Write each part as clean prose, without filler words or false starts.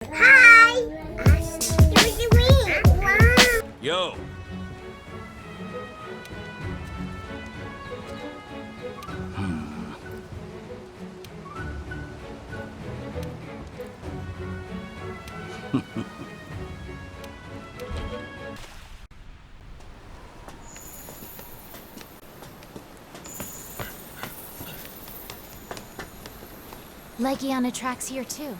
Hi! Through the wing! Wow! Yo! Legiana tracks here too.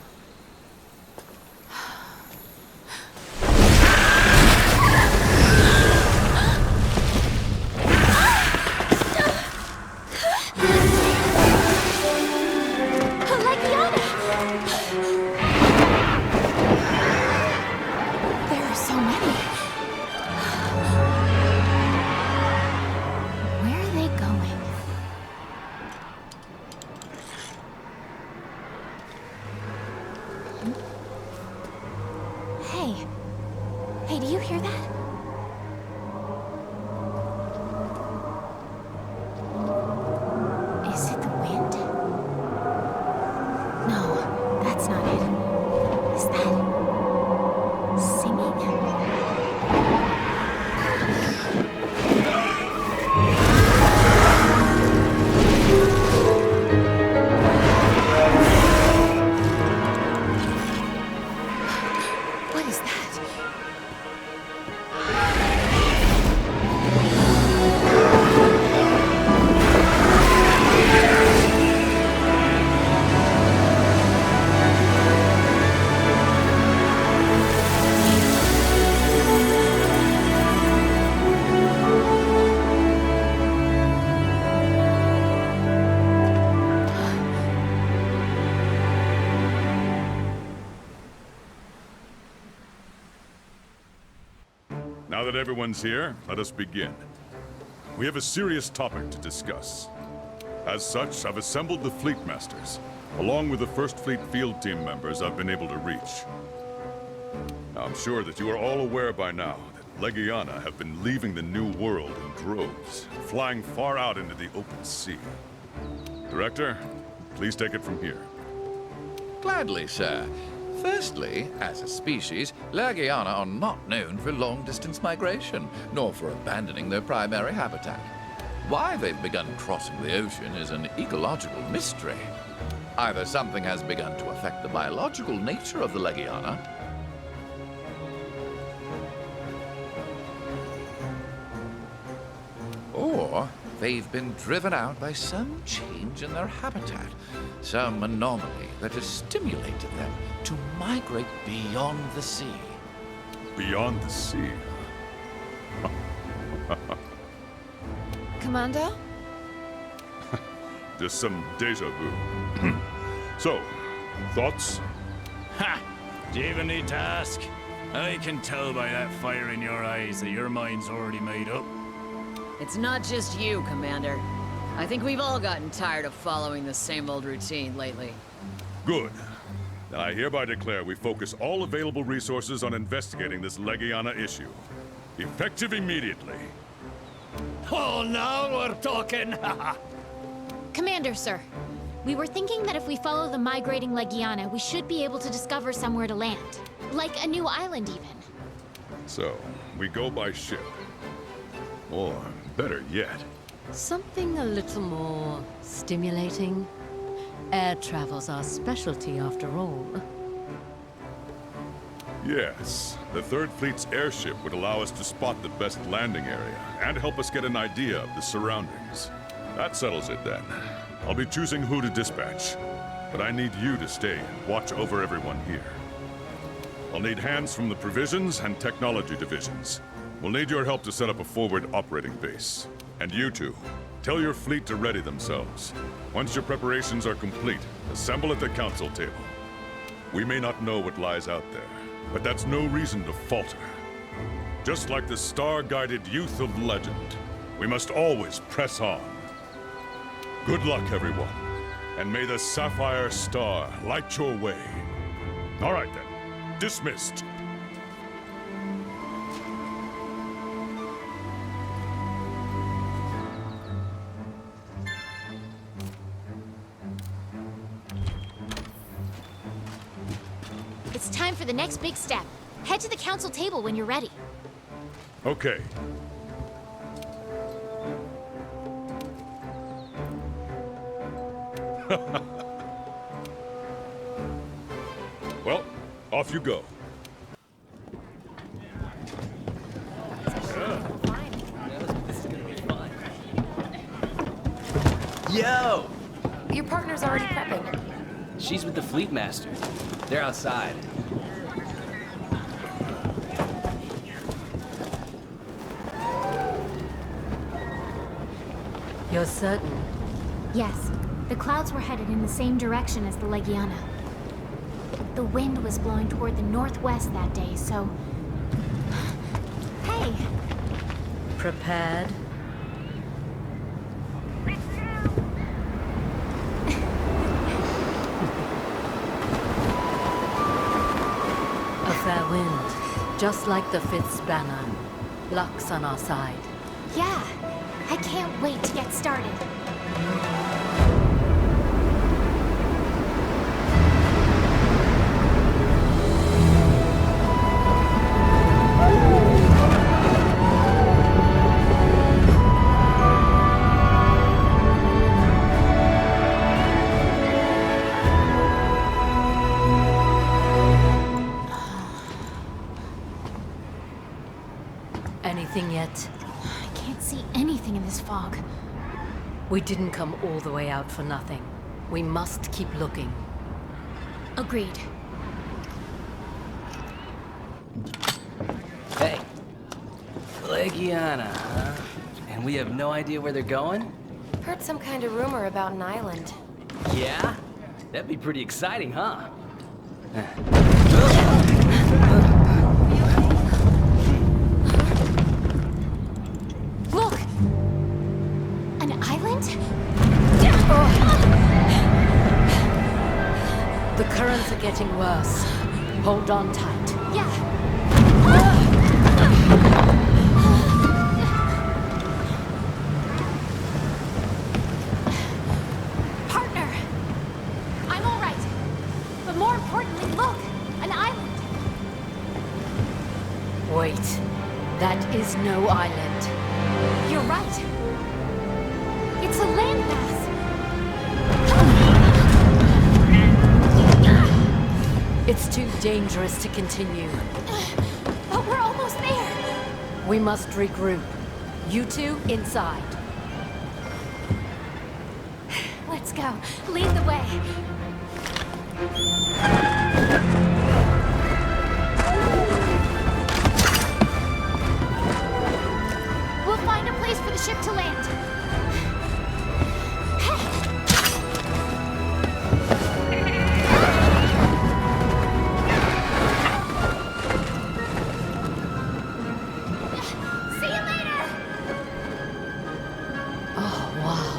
Hey, do you hear that? Is it the wind? No, that's not it. Is that singing? What is that? Now that everyone's here, let us begin. We have a serious topic to discuss. As such, I've assembled the Fleet Masters, along with the First Fleet field team members I've been able to reach. Now, I'm sure that you are all aware by now that Legiana have been leaving the New World in droves, flying far out into the open sea. Director, please take it from here. Gladly, sir. Firstly, as a species, Legiana are not known for long-distance migration, nor for abandoning their primary habitat. Why they've begun crossing the ocean is an ecological mystery. Either something has begun to affect the biological nature of the Legiana, or they've been driven out by some change in their habitat, some anomaly that has stimulated them to migrate beyond the sea. Beyond the sea? Commander? Just some deja vu. So, thoughts? Ha! Do you even need to ask? I can tell by that fire in your eyes that your mind's already made up. It's not just you, Commander. I think we've all gotten tired of following the same old routine lately. Good. Then I hereby declare we focus all available resources on investigating this Legiana issue. Effective immediately. Oh, now we're talking! Commander, sir. We were thinking that if we follow the migrating Legiana, we should be able to discover somewhere to land. Like a new island, even. So, we go by ship. Or, better yet, Something a little more stimulating. Air travel's our specialty, after all. yes, the Third Fleet's airship would allow us to spot the best landing area and help us get an idea of the surroundings. That settles it then. I'll be choosing who to dispatch, but I need you to stay and watch over everyone here. I'll need hands from the Provisions and Technology divisions. We'll need your help to set up a forward operating base. And you two, tell your fleet to ready themselves. Once your preparations are complete, assemble at the council table. We may not know what lies out there, but that's no reason to falter. Just like the star-guided youth of legend, we must always press on. Good luck, everyone, and may the Sapphire Star light your way. All right then, dismissed. It's time for the next big step. Head to the council table when you're ready. Okay. Well, off you go. Yo! Your partner's already prepping. She's with the Fleet Master. They're outside. You're certain? Yes, the clouds were headed in the same direction as the Legiana. The wind was blowing toward the northwest that day, so... Hey! Prepared? A fair wind, just like the Fifth's banner. Luck's on our side. Yeah, I can't wait to get started. Anything yet? I can't see anything in this fog. We didn't come all the way out for nothing. We must keep looking. Agreed. Hey. Legiana, huh? And we have no idea where they're going? Heard some kind of rumor about an island. Yeah? That'd be pretty exciting, huh? Look! An island? The currents are getting worse. Hold on tight. Yeah. Partner! I'm all right. But more importantly, look! An island! Wait. That is no island. You're right. It's a landmass. It's too dangerous to continue. But we're almost there. We must regroup. You two inside. Let's go. Lead the way. We'll find a place for the ship to land. See you later! Oh, wow.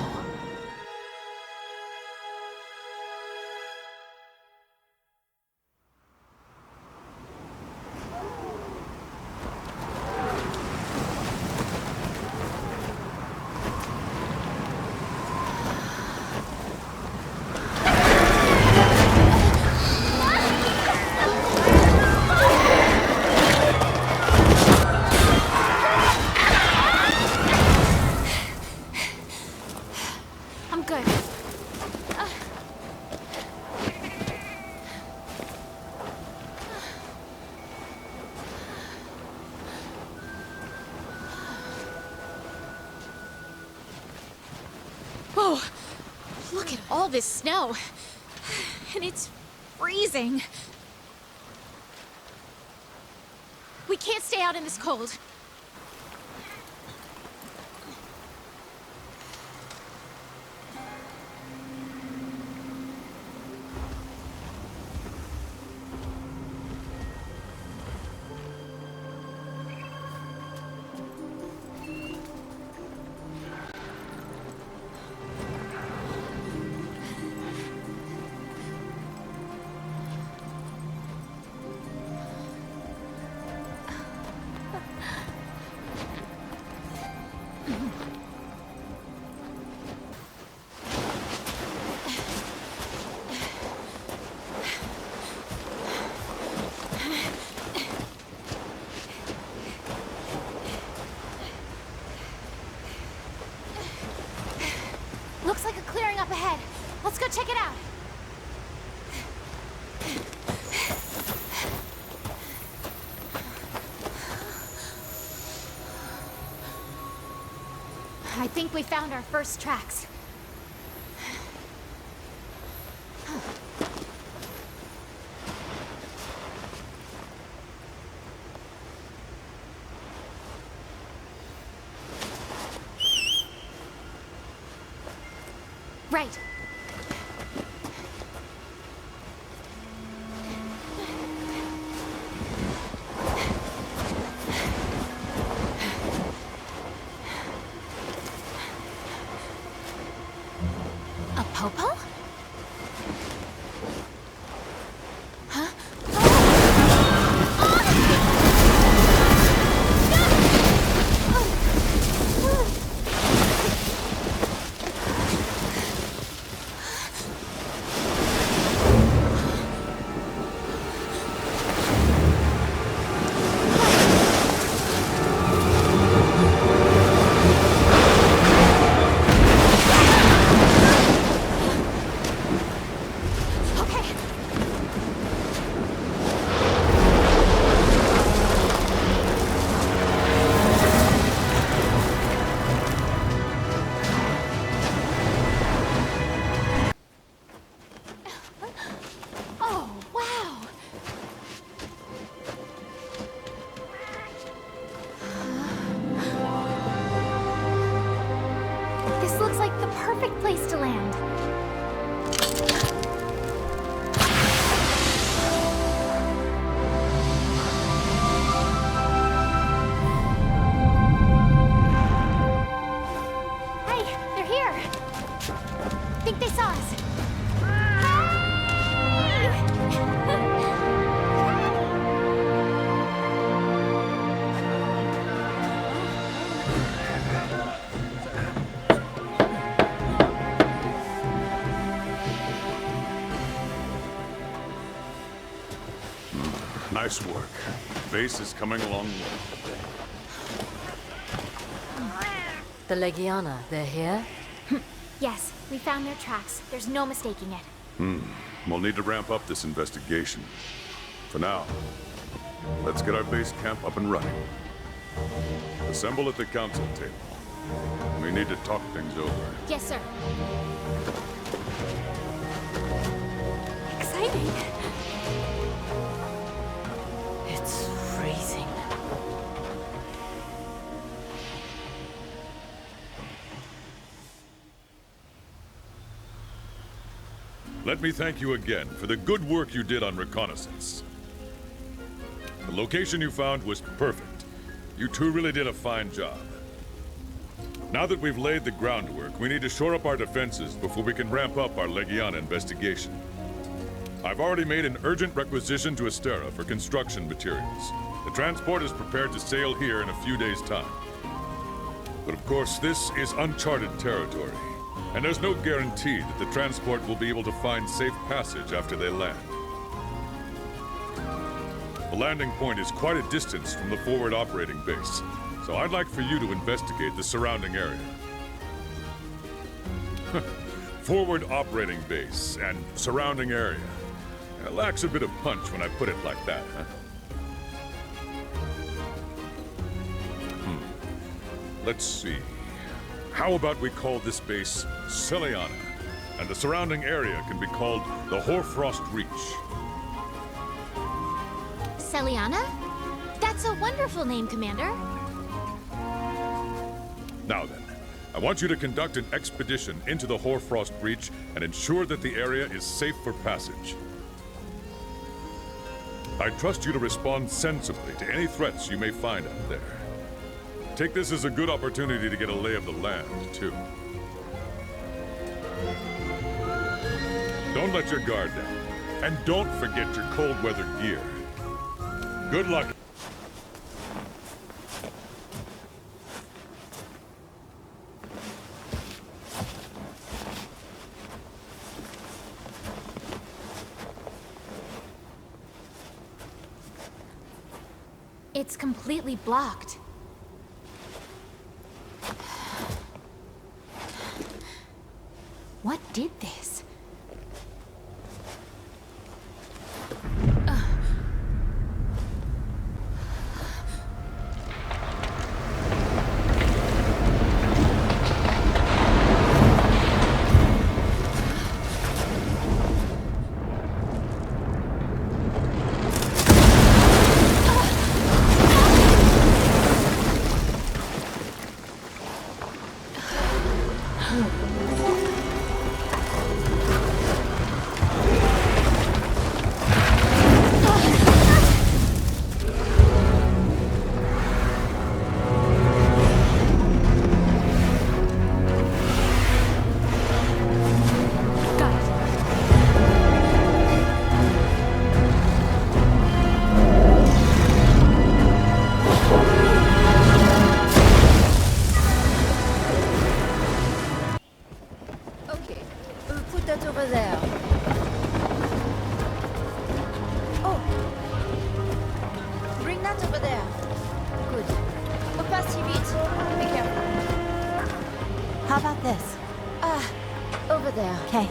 I'm good. Whoa! Look at all this snow. And it's freezing. We can't stay out in this cold. I think we found our first tracks. Right. A popo? Huh? Okay. Oh, wow! This looks like the perfect place to land. Hey, they're here! Think they saw us. Nice work. Base is coming along well. The Legiana, they're here? Yes, we found their tracks. There's no mistaking it. We'll need to ramp up this investigation. For now, let's get our base camp up and running. Assemble at the council table. We need to talk things over. Yes, sir. Exciting. It's freezing. Let me thank you again for the good work you did on reconnaissance. The location you found was perfect. You two really did a fine job. Now that we've laid the groundwork, we need to shore up our defenses before we can ramp up our Legiana investigation. I've already made an urgent requisition to Astera for construction materials. The transport is prepared to sail here in a few days' time. But of course, this is uncharted territory, and there's no guarantee that the transport will be able to find safe passage after they land. The landing point is quite a distance from the forward operating base, so I'd like for you to investigate the surrounding area. Forward operating base and surrounding area. It lacks a bit of punch when I put it like that, huh? Let's see. How about we call this base Celiana, and the surrounding area can be called the Hoarfrost Reach. Celiana? That's a wonderful name, Commander. Now then, I want you to conduct an expedition into the Hoarfrost Reach and ensure that the area is safe for passage. I trust you to respond sensibly to any threats you may find out there. Take this as a good opportunity to get a lay of the land, too. Don't let your guard down. And don't forget your cold weather gear. Good luck. It's completely blocked. What did this? there. Okay.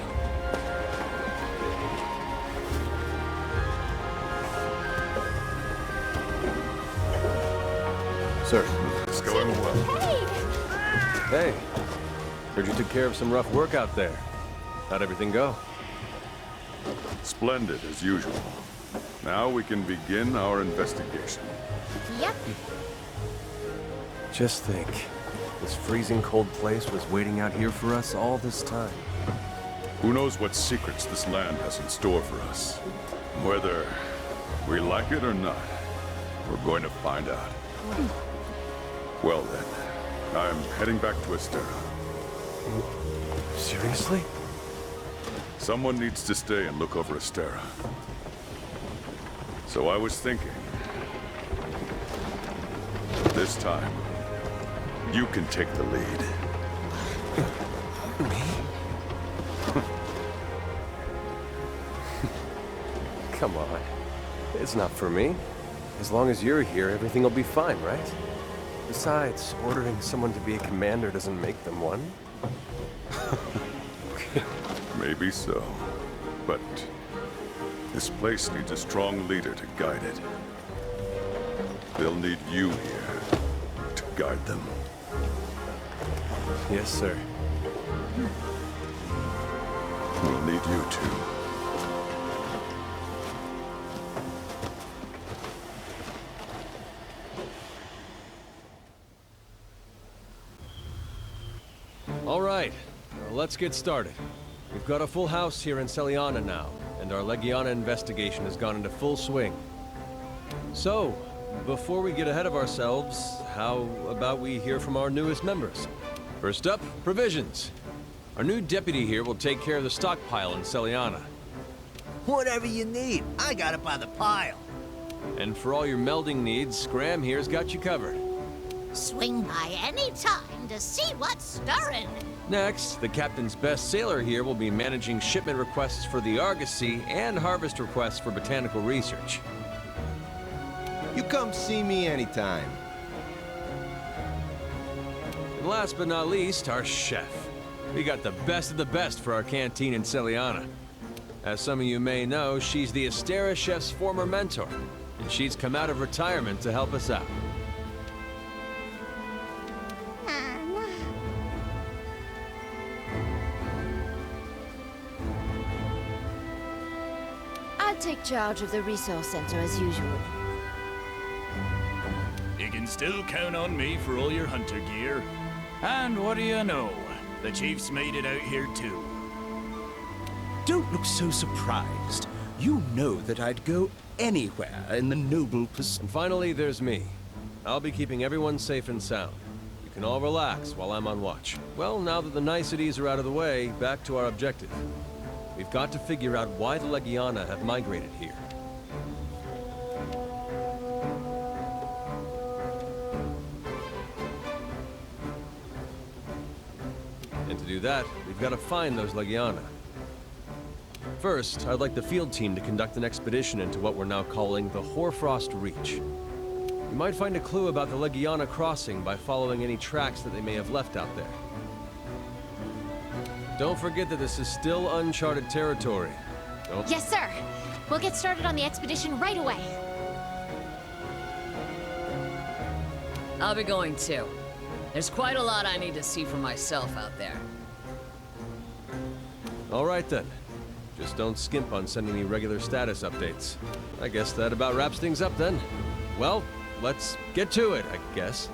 Sir. It's going well. Hey. Heard you took care of some rough work out there. How'd everything go? Splendid, as usual. Now we can begin our investigation. Yep. Just think. This freezing cold place was waiting out here for us all this time. Who knows what secrets this land has in store for us? Whether we like it or not, we're going to find out. Well then, I'm heading back to Astera. Seriously? Someone needs to stay and look over Astera. So I was thinking, this time, you can take the lead. Come on. It's not for me. As long as you're here, everything will be fine, right? Besides, ordering someone to be a commander doesn't make them one. Maybe so. But this place needs a strong leader to guide it. They'll need you here to guide them. Yes, sir. We'll need you too. All right, well, let's get started. We've got a full house here in Celiana now, and our Legiana investigation has gone into full swing. So, before we get ahead of ourselves, how about we hear from our newest members? First up, provisions. Our new deputy here will take care of the stockpile in Celiana. Whatever you need, I got it by the pile. And for all your melding needs, Graham here's got you covered. Swing by any time to see what's stirring. Next, the captain's best sailor here will be managing shipment requests for the Argosy and harvest requests for botanical research. You come see me anytime. And last but not least, our chef. We got the best of the best for our canteen in Celiana. As some of you may know, she's the Astera chef's former mentor, and she's come out of retirement to help us out. I'll take charge of the resource center as usual. You can still count on me for all your hunter gear. And what do you know? The chief's made it out here too. Don't look so surprised. You know that I'd go anywhere in the noble pursuit. And finally, there's me. I'll be keeping everyone safe and sound. You can all relax while I'm on watch. Well, now that the niceties are out of the way, back to our objective. We've got to figure out why the Legiana have migrated here. And to do that, we've got to find those Legiana. First, I'd like the field team to conduct an expedition into what we're now calling the Hoarfrost Reach. You might find a clue about the Legiana crossing by following any tracks that they may have left out there. Don't forget that this is still uncharted territory. Yes, sir. We'll get started on the expedition right away. I'll be going too. There's quite a lot I need to see for myself out there. All right then. Just don't skimp on sending me regular status updates. I guess that about wraps things up then. Well, let's get to it, I guess.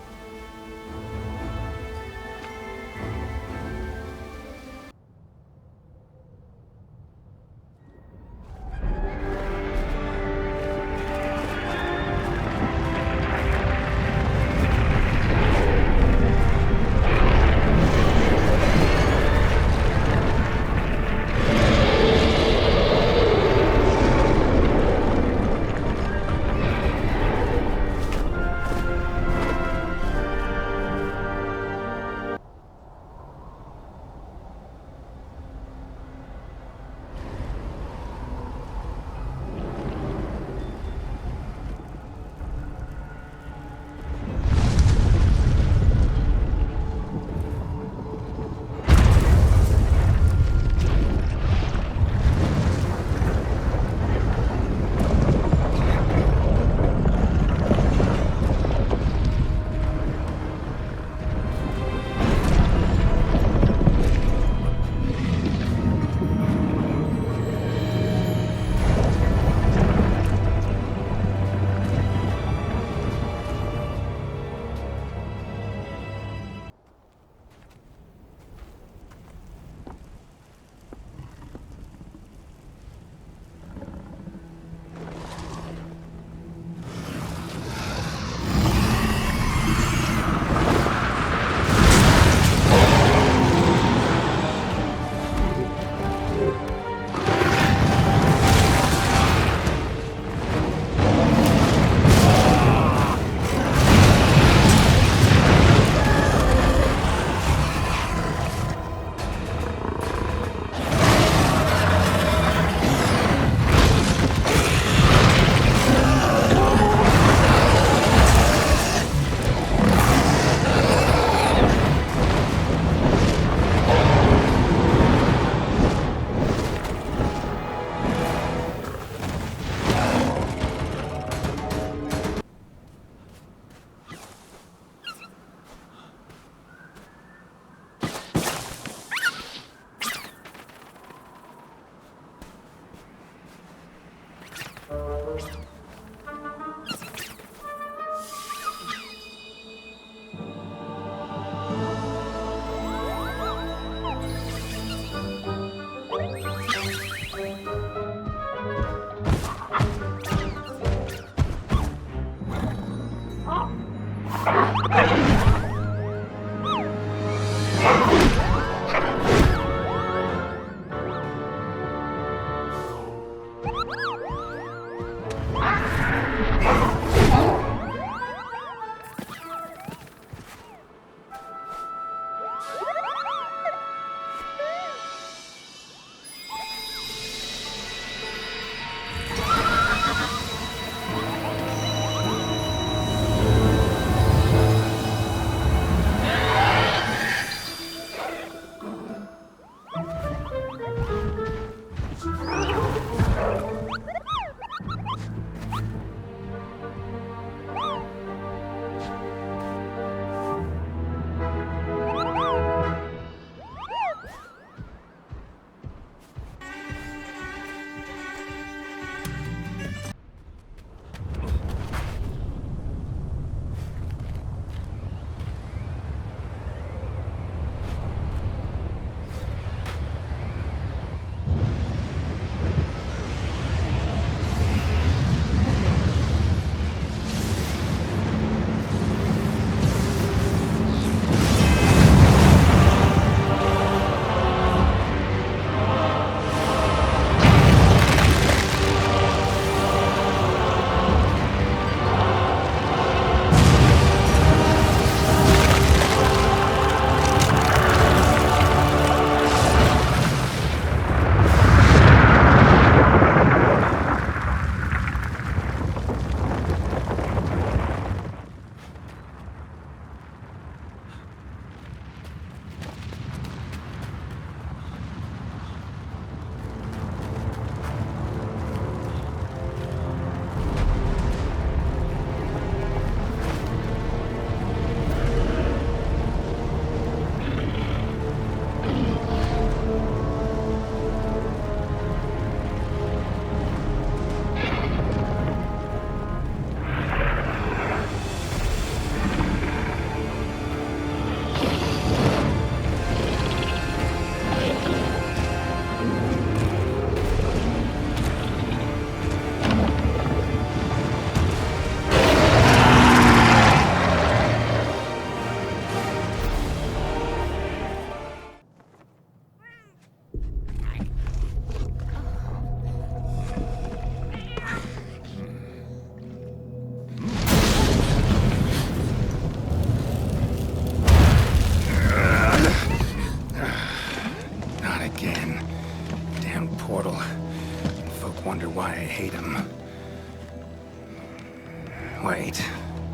Wait,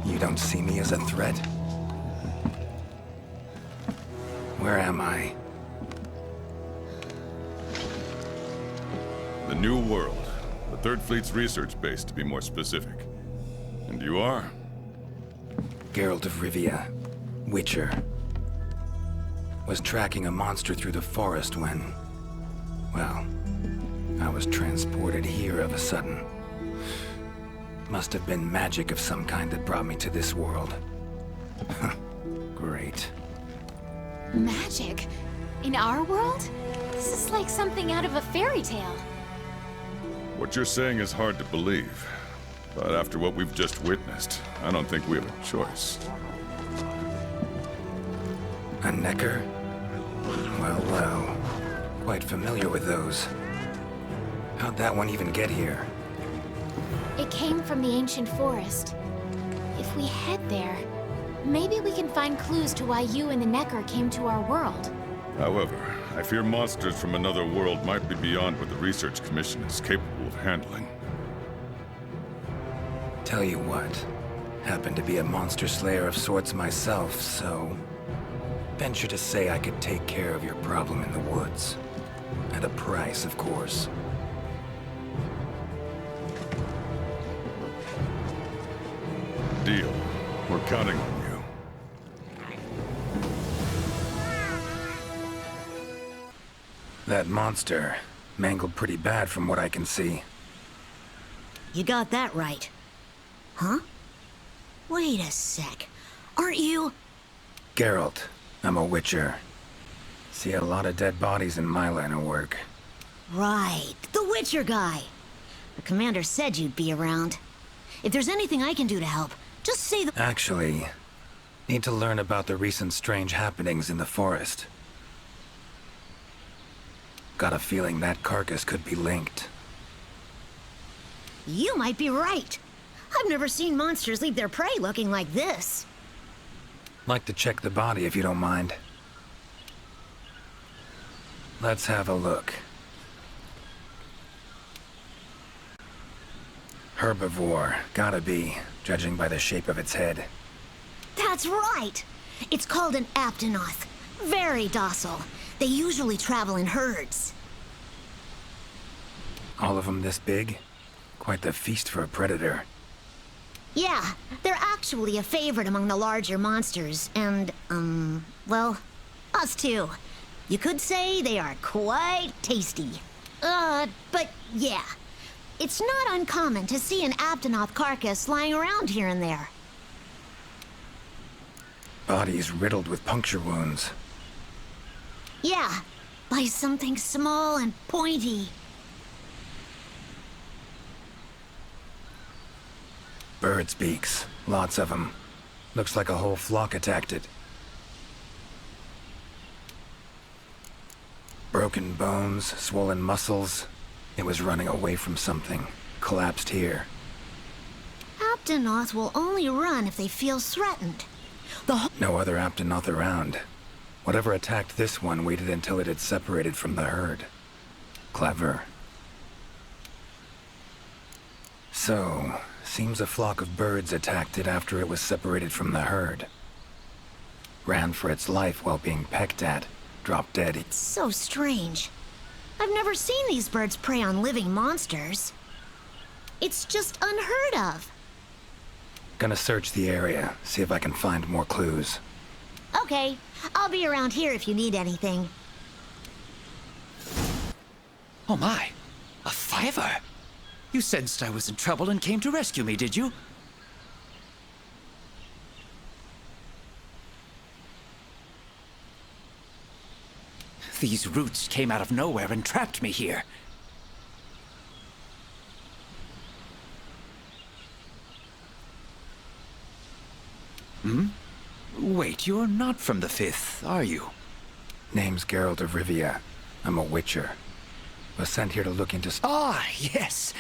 you don't see me as a threat? Where am I? The New World. The Third Fleet's research base, to be more specific. And you are? Geralt of Rivia, Witcher. Was tracking a monster through the forest when... well, I was transported here of a sudden. Must have been magic of some kind that brought me to this world. Great. Magic? In our world? This is like something out of a fairy tale. What you're saying is hard to believe. But after what we've just witnessed, I don't think we have a choice. A Necker? Well, well. Quite familiar with those. How'd that one even get here? It came from the ancient forest. If we head there, maybe we can find clues to why you and the Necker came to our world. However, I fear monsters from another world might be beyond what the Research Commission is capable of handling. Tell you what, happen to be a monster slayer of sorts myself, so... venture to say I could take care of your problem in the woods. At a price, of course. Deal. We're counting on you. That monster mangled pretty bad from what I can see. You got that right. Huh? Wait a sec. Aren't you... Geralt, I'm a Witcher. See a lot of dead bodies in my line of work. Right, the Witcher guy. The commander said you'd be around. If there's anything I can do to help, just say the... Actually, need to learn about the recent strange happenings in the forest. Got a feeling that carcass could be linked. You might be right. I've never seen monsters leave their prey looking like this. Like to check the body if you don't mind. Let's have a look. Herbivore, gotta be, judging by the shape of its head. That's right! It's called an aptonoth. Very docile. They usually travel in herds. All of them this big? Quite the feast for a predator. Yeah, they're actually a favorite among the larger monsters, and, well, us too. You could say they are quite tasty. But yeah. It's not uncommon to see an aptonoth carcass lying around here and there. Bodies riddled with puncture wounds. Yeah, by something small and pointy. Birds' beaks, lots of them. Looks like a whole flock attacked it. Broken bones, swollen muscles. It was running away from something. Collapsed here. Aptonoth will only run if they feel threatened. No other Aptonoth around. Whatever attacked this one waited until it had separated from the herd. Clever. So, seems a flock of birds attacked it after it was separated from the herd. Ran for its life while being pecked at. Dropped dead. It's so strange. I've never seen these birds prey on living monsters. It's just unheard of. Gonna search the area, see if I can find more clues. Okay, I'll be around here if you need anything. Oh my, a fiver! You sensed I was in trouble and came to rescue me, did you? These roots came out of nowhere and trapped me here. Hmm? Wait, you're not from the Fifth, are you? Name's Geralt of Rivia. I'm a Witcher. Was sent here to look into... Ah, yes.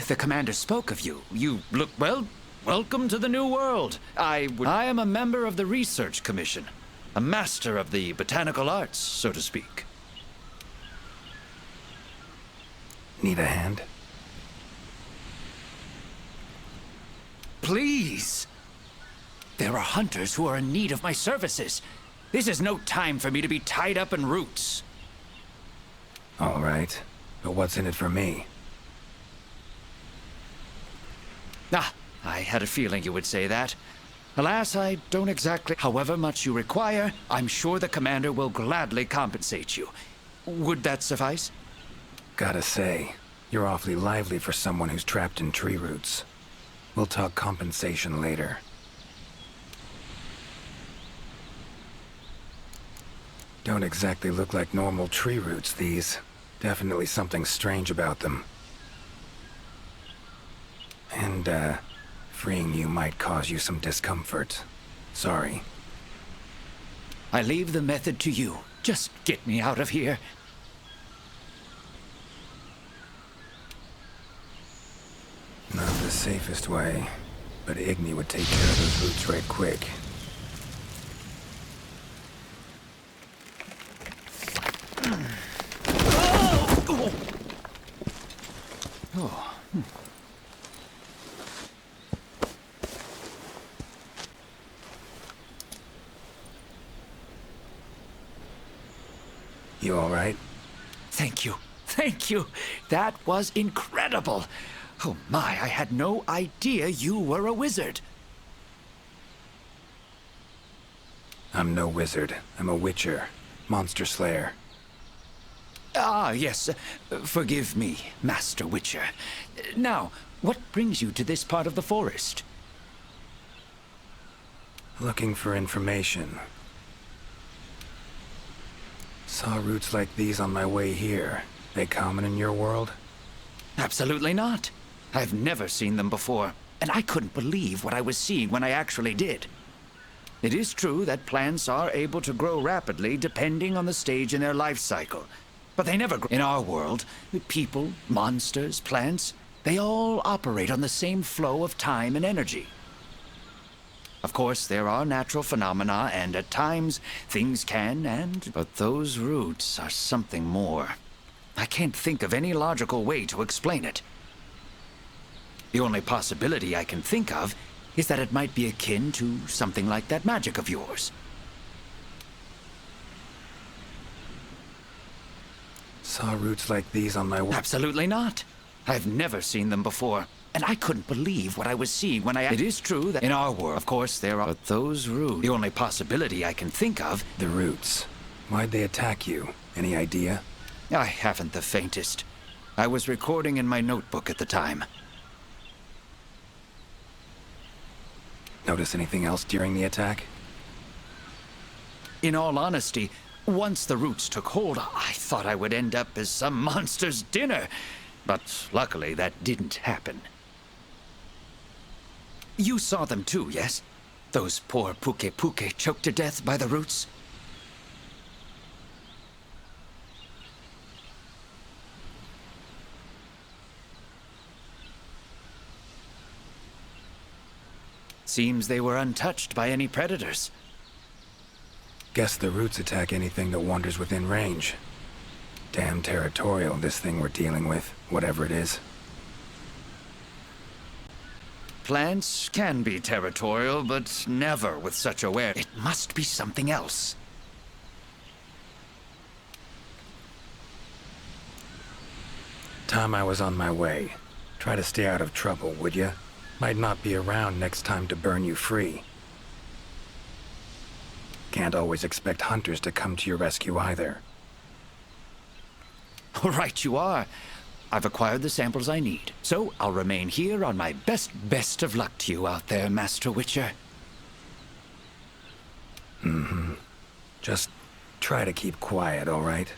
The commander spoke of you. You look, well, welcome to the New World. I am a member of the Research Commission. A master of the botanical arts, so to speak. Need a hand? please. There are hunters who are in need of my services. This is no time for me to be tied up in roots. All right. But what's in it for me? Ah, I had a feeling you would say that. Alas, I don't exactly... However much you require, I'm sure the commander will gladly compensate you. Would that suffice? Gotta say, you're awfully lively for someone who's trapped in tree roots. We'll talk compensation later. Don't exactly look like normal tree roots, these. Definitely something strange about them. And, freeing you might cause you some discomfort. Sorry. I leave the method to you. Just get me out of here. Not the safest way, but Igni would take care of those roots right quick. Oh. You all right? Thank you. Thank you. That was incredible. Oh my, I had no idea you were a wizard. I'm no wizard. I'm a witcher. Monster slayer. Ah, yes. Forgive me, Master Witcher. Now, what brings you to this part of the forest? Looking for information. Saw roots like these on my way here. They common in your world? Absolutely not. I've never seen them before, and I couldn't believe what I was seeing when I actually did. It is true that plants are able to grow rapidly depending on the stage in their life cycle, but they never grow. In our world, people, monsters, plants, they all operate on the same flow of time and energy. Of course, there are natural phenomena, and at times, things can. But those roots are something more. I can't think of any logical way to explain it. The only possibility I can think of is that it might be akin to something like that magic of yours. Saw roots like these on my way. Absolutely not. I've never seen them before, and I couldn't believe what I was seeing when I... It is true that in our world, of course, there are... But those roots... The only possibility I can think of... The roots. Why'd they attack you? Any idea? I haven't the faintest. I was recording in my notebook at the time. Notice anything else during the attack? In all honesty, once the roots took hold, I thought I would end up as some monster's dinner. But luckily, that didn't happen. You saw them too, yes? Those poor Puke choked to death by the roots? Seems they were untouched by any predators. Guess the roots attack anything that wanders within range. Damn territorial, this thing we're dealing with, whatever it is. Plants can be territorial, but never with such awareness. It must be something else. Time I was on my way. Try to stay out of trouble, would ya? Might not be around next time to burn you free. Can't always expect hunters to come to your rescue either. Right you are. I've acquired the samples I need, so I'll remain here on my best of luck to you out there, Master Witcher. Mm-hmm. Just try to keep quiet, all right?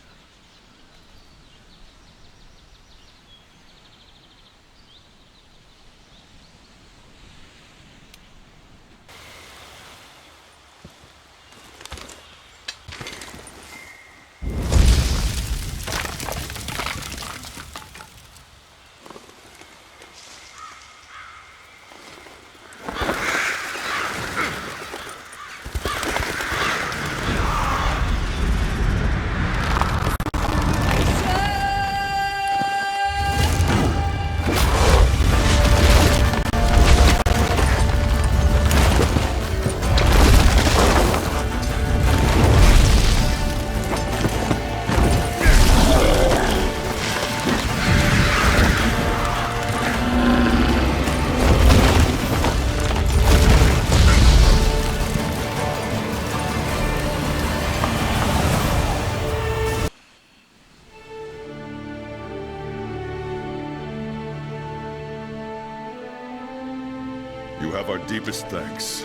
Our deepest thanks.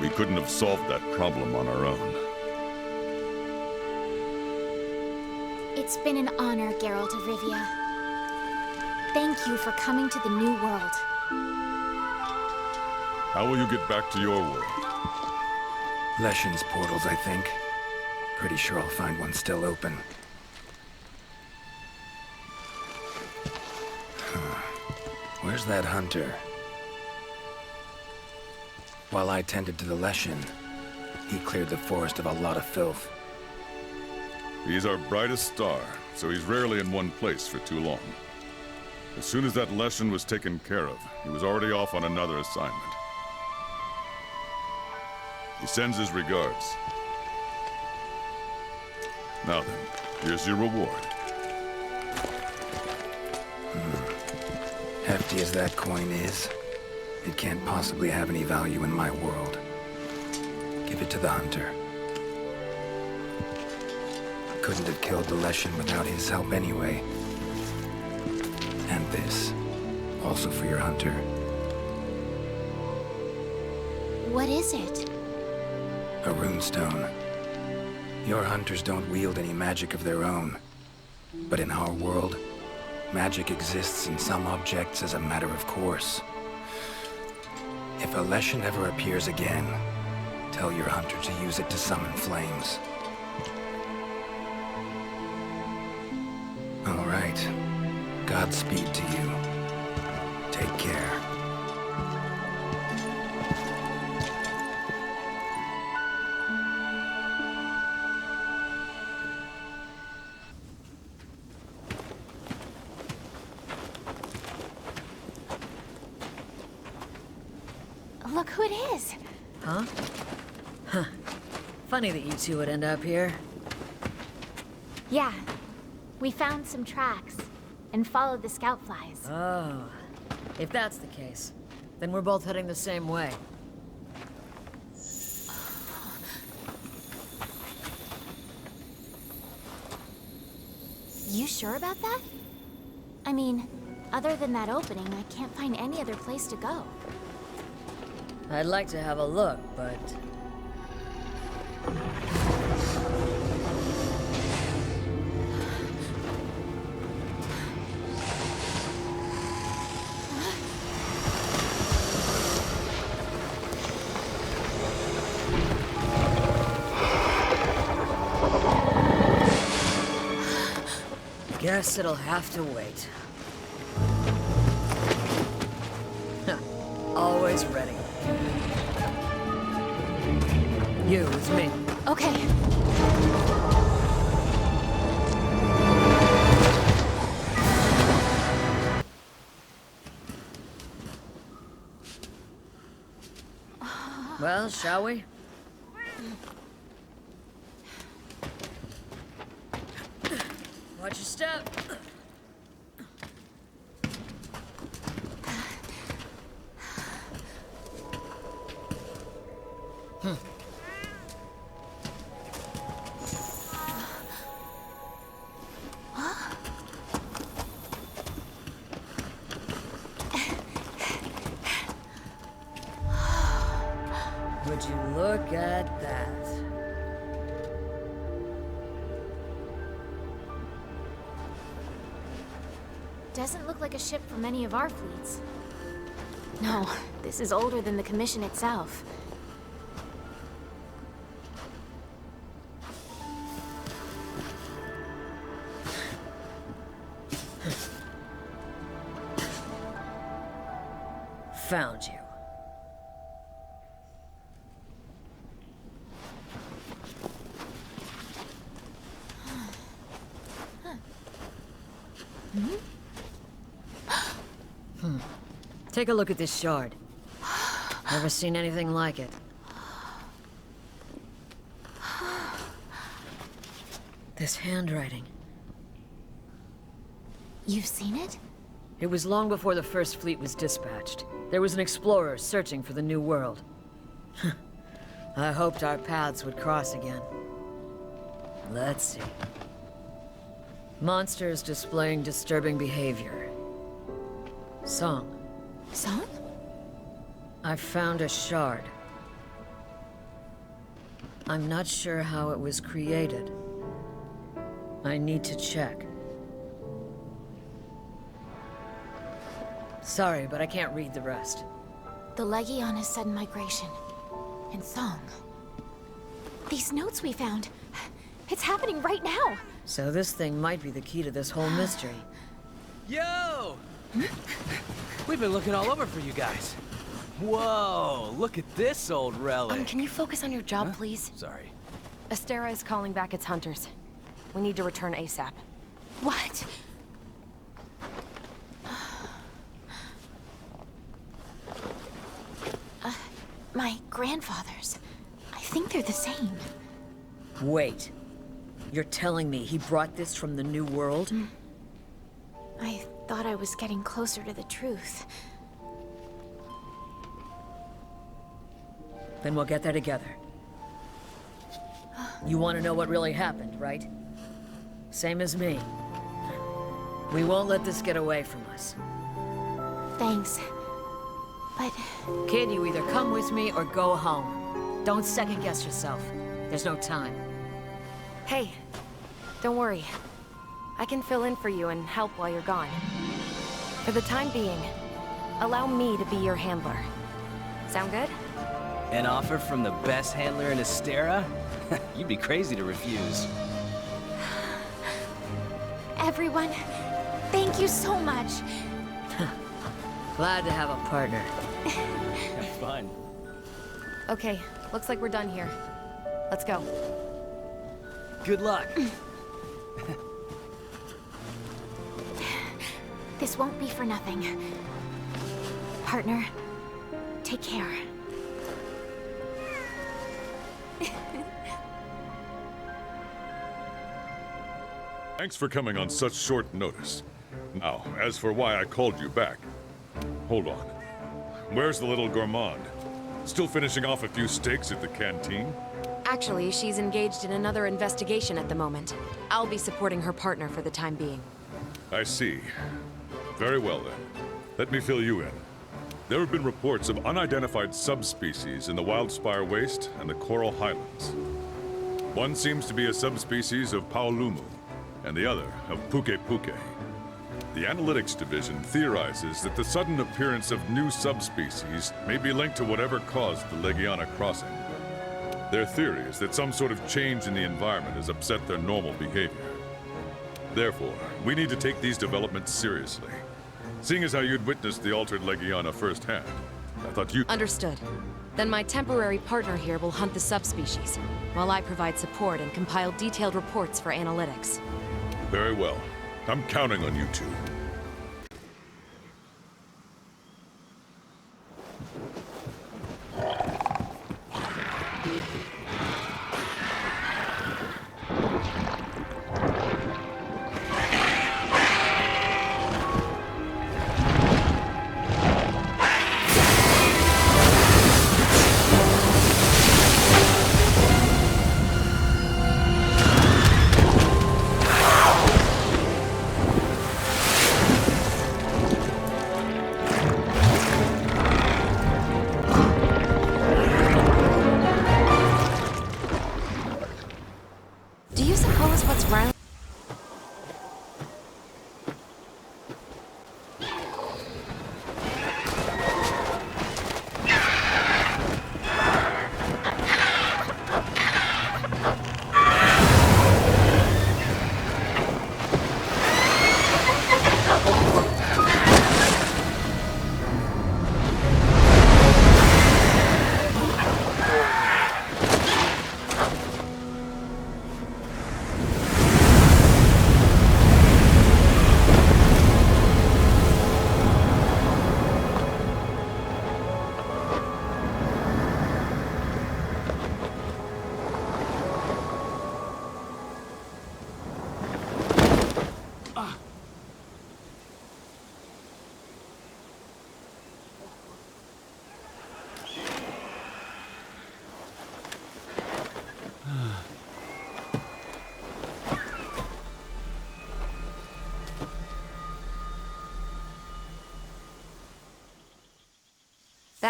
We couldn't have solved that problem on our own. It's been an honor, Geralt of Rivia. Thank you for coming to the New World. How will you get back to your world? Leshen's portals, I think. Pretty sure I'll find one still open. Where's that hunter? While I tended to the Leshen, he cleared the forest of a lot of filth. He's our brightest star, so he's rarely in one place for too long. As soon as that Leshen was taken care of, he was already off on another assignment. He sends his regards. Now then, here's your reward. Hefty as that coin is, it can't possibly have any value in my world. Give it to the hunter. Couldn't have killed the Leshen without his help anyway. And this, also for your hunter. What is it? A runestone. Your hunters don't wield any magic of their own. But in our world, magic exists in some objects as a matter of course. If a Leshen ever appears again, tell your hunter to use it to summon flames. All right. Godspeed to you. Take care. Look who it is. Huh? Huh. Funny that you two would end up here. Yeah. We found some tracks and followed the scout flies. Oh. If that's the case, then we're both heading the same way. You sure about that? I mean, other than that opening, I can't find any other place to go. I'd like to have a look, but... Guess it'll have to wait. Always ready. You with me. Okay. Well, shall we? Watch your step. Would you look at that? Doesn't look like a ship from any of our fleets. No, this is older than the Commission itself. Found you. Take a look at this shard. Never seen anything like it. This handwriting. You've seen it? It was long before the first fleet was dispatched. There was an explorer searching for the New World. I hoped our paths would cross again. Let's see. Monsters displaying disturbing behavior. Song. Song? I found a shard. I'm not sure how it was created. I need to check. Sorry, but I can't read the rest. The Legiana's sudden migration. In song. These notes we found. It's happening right now. So this thing might be the key to this whole mystery. Yo! We've been looking all over for you guys. Whoa, look at this old relic. Can you focus on your job, please? Sorry. Astera is calling back its hunters. We need to return ASAP. What? My grandfather's. I think they're the same. Wait. You're telling me he brought this from the New World? I thought I was getting closer to the truth. Then we'll get there together. You want to know what really happened, right? Same as me. We won't let this get away from us. Thanks. But... Kid, you either come with me or go home. Don't second-guess yourself. There's no time. Hey, don't worry. I can fill in for you and help while you're gone. For the time being, allow me to be your handler. Sound good? An offer from the best handler in Astera? You'd be crazy to refuse. Everyone, thank you so much. Glad to have a partner. Have fun. Okay, looks like we're done here. Let's go. Good luck. This won't be for nothing. Partner, take care. Thanks for coming on such short notice. Now, as for why I called you back, hold on. Where's the little gourmand? Still finishing off a few steaks at the canteen? Actually, she's engaged in another investigation at the moment. I'll be supporting her partner for the time being. I see. Very well then. Let me fill you in. There have been reports of unidentified subspecies in the Wildspire Waste and the Coral Highlands. One seems to be a subspecies of Paolumu, and the other of Puke Puke. The Analytics Division theorizes that the sudden appearance of new subspecies may be linked to whatever caused the Legiana crossing. Their theory is that some sort of change in the environment has upset their normal behavior. Therefore, we need to take these developments seriously. Seeing as how you'd witnessed the altered Legiana firsthand, I thought you... Understood. Then my temporary partner here will hunt the subspecies, while I provide support and compile detailed reports for analytics. Very well. I'm counting on you two.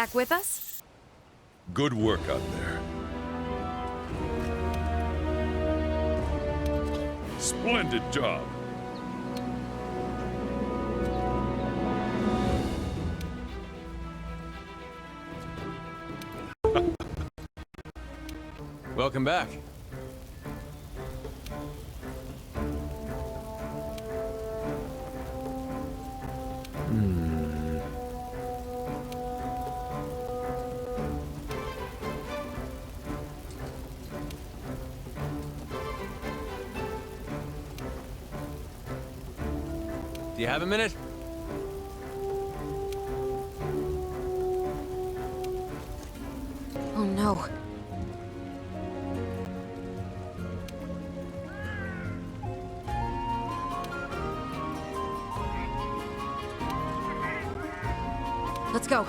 back with us? Good work out there. Splendid job. Welcome back. Do you have a minute? Oh no. Let's go.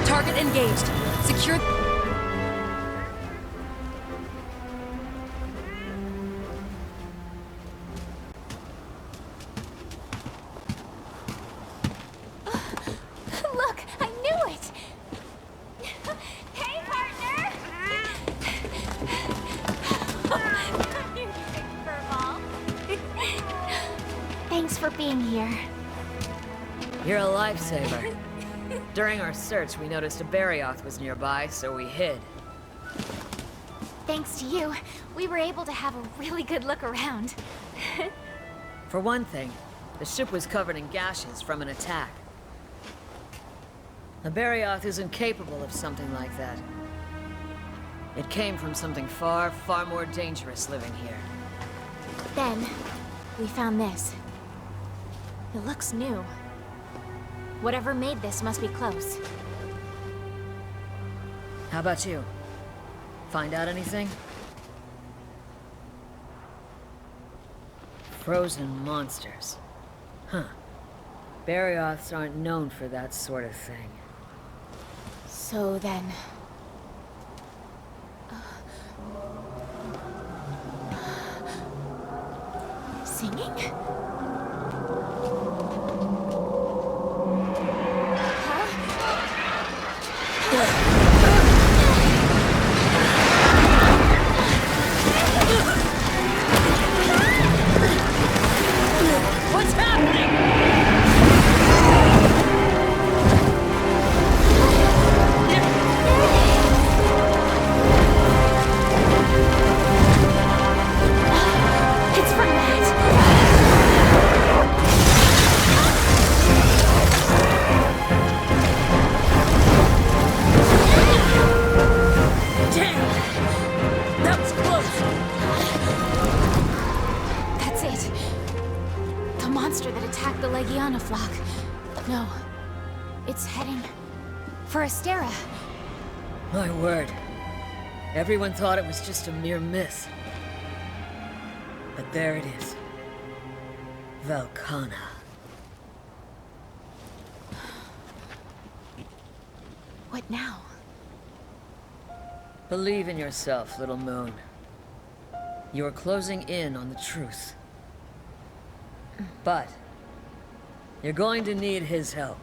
Target engaged. Secure. Look, I knew it! Hey, partner! You big furball. Thanks for being here. You're a lifesaver. During our search, we noticed a Barioth was nearby, so we hid. Thanks to you, we were able to have a really good look around. For one thing, the ship was covered in gashes from an attack. A Barioth isn't capable of something like that. It came from something far, far more dangerous living here. Then, we found this. It looks new. Whatever made this must be close. How about you? Find out anything? Frozen monsters. Huh. Barioths aren't known for that sort of thing. So then... Singing? What's happening? It's from that! Damn! That was close! That's it. The monster that attacked the Legiana flock. No. It's heading for Astera. My word. Everyone thought it was just a mere myth. But there it is. Velkhana. What now? Believe in yourself, little moon. You're closing in on the truth. But you're going to need his help.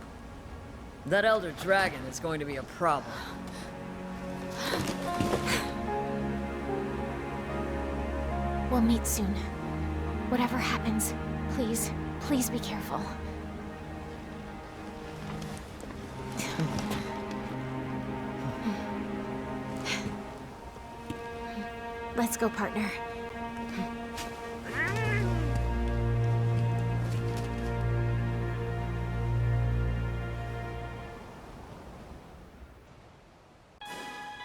That Elder Dragon is going to be a problem. We'll meet soon. Whatever happens, please, please be careful. Let's go, partner.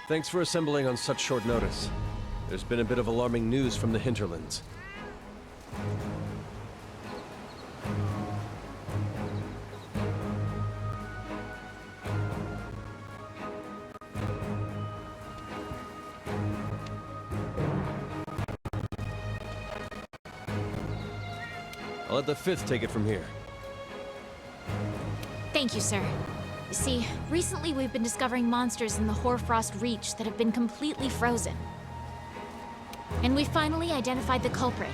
Thanks for assembling on such short notice. There's been a bit of alarming news from the hinterlands. I'll let the 5th take it from here. Thank you, sir. You see, recently we've been discovering monsters in the Hoarfrost Reach that have been completely frozen. And we finally identified the culprit.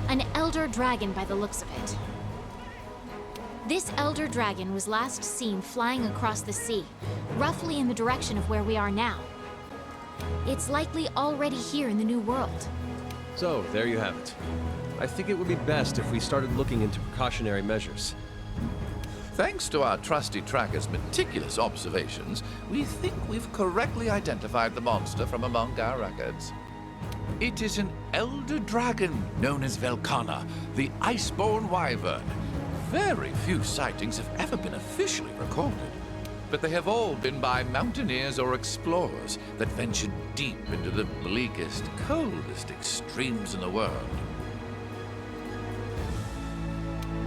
An Elder Dragon by the looks of it. This Elder Dragon was last seen flying across the sea, roughly in the direction of where we are now. It's likely already here in the New World. So, there you have it. I think it would be best if we started looking into precautionary measures. Thanks to our trusty tracker's meticulous observations, we think we've correctly identified the monster from among our records. It is an elder dragon known as Velkana, the IceBorne wyvern. Very few sightings have ever been officially recorded, but they have all been by mountaineers or explorers that ventured deep into the bleakest, coldest extremes in the world.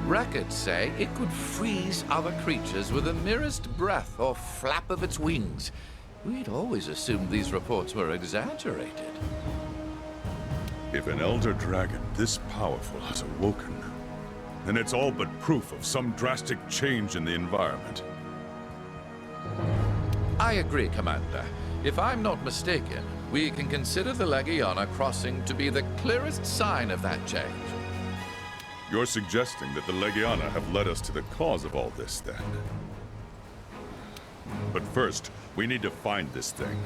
Records say it could freeze other creatures with the merest breath or flap of its wings. We'd always assumed these reports were exaggerated. If an elder dragon this powerful has awoken, then it's all but proof of some drastic change in the environment. I agree, Commander. If I'm not mistaken, we can consider the Legiana crossing to be the clearest sign of that change. You're suggesting that the Legiana have led us to the cause of all this, then? But first, we need to find this thing.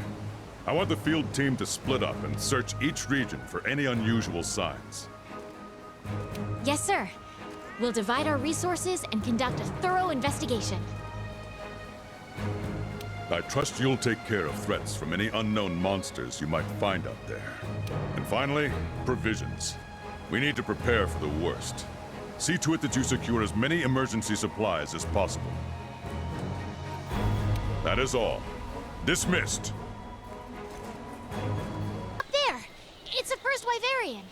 I want the field team to split up and search each region for any unusual signs. Yes, sir. We'll divide our resources and conduct a thorough investigation. I trust you'll take care of threats from any unknown monsters you might find out there. And finally, provisions. We need to prepare for the worst. See to it that you secure as many emergency supplies as possible. That is all. Dismissed. Up there! It's a first Wyverian!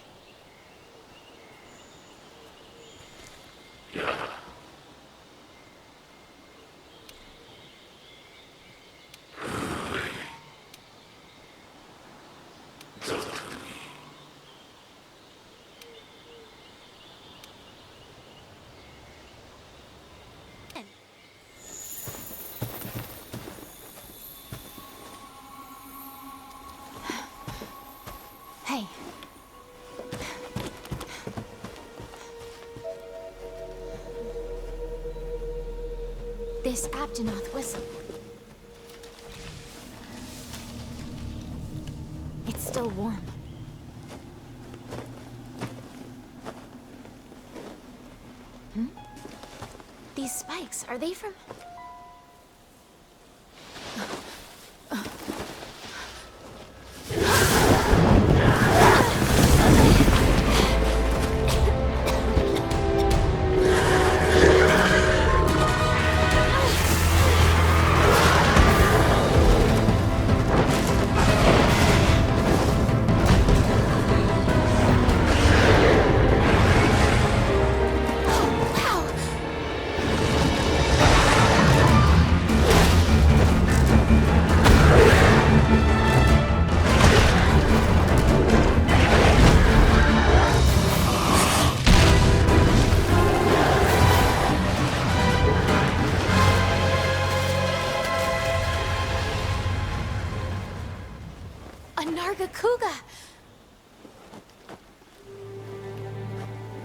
Hey. This Abdenoth was... It's still warm. These spikes, are they from...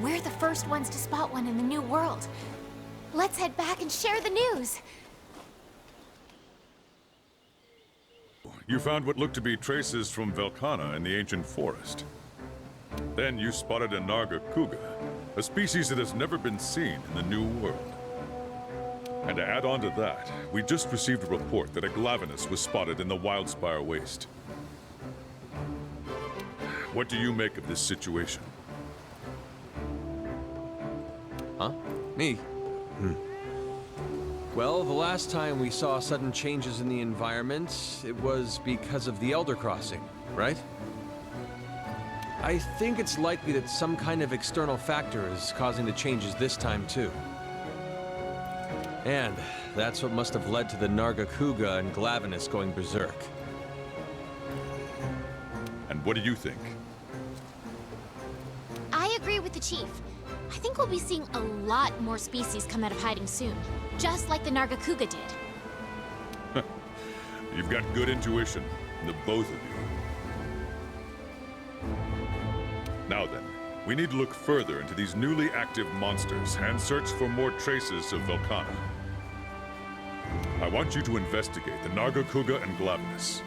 We're the first ones to spot one in the New World. Let's head back and share the news. You found what looked to be traces from Velkhana in the ancient forest. Then you spotted a Narga Kuga, a species that has never been seen in the New World. And to add on to that, we just received a report that a Glavenus was spotted in the Wildspire Waste. What do you make of this situation? Huh? Me? Well, the last time we saw sudden changes in the environment, it was because of the Elder Crossing, right? I think it's likely that some kind of external factor is causing the changes this time, too. And that's what must have led to the Narga Kuga and Glavenus going berserk. And what do you think? I agree with the Chief. I think we'll be seeing a lot more species come out of hiding soon. Just like the Narga Kuga did. You've got good intuition, the both of you. Now then, we need to look further into these newly active monsters and search for more traces of Velkhana. I want you to investigate the Narga Kuga and Glavenus.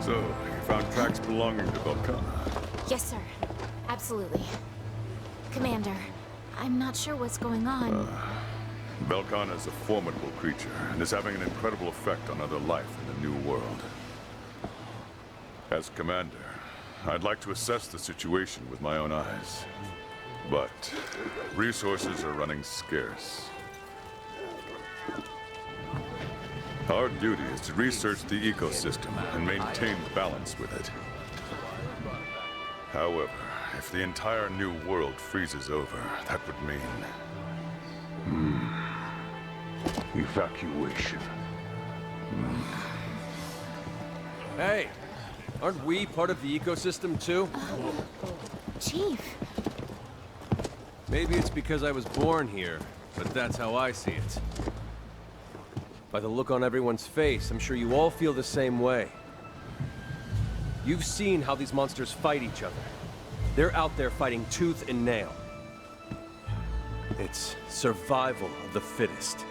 So, you found tracks belonging to Velkhana? Yes, sir. Absolutely. Commander, I'm not sure what's going on. Velkhana is a formidable creature, and is having an incredible effect on other life in the New World. As Commander, I'd like to assess the situation with my own eyes. But resources are running scarce. Our duty is to research the ecosystem and maintain balance with it. However, if the entire New World freezes over, that would mean... evacuation. Hey, aren't we part of the ecosystem too? Chief. Maybe it's because I was born here, but that's how I see it. By the look on everyone's face, I'm sure you all feel the same way. You've seen how these monsters fight each other. They're out there fighting tooth and nail. It's survival of the fittest.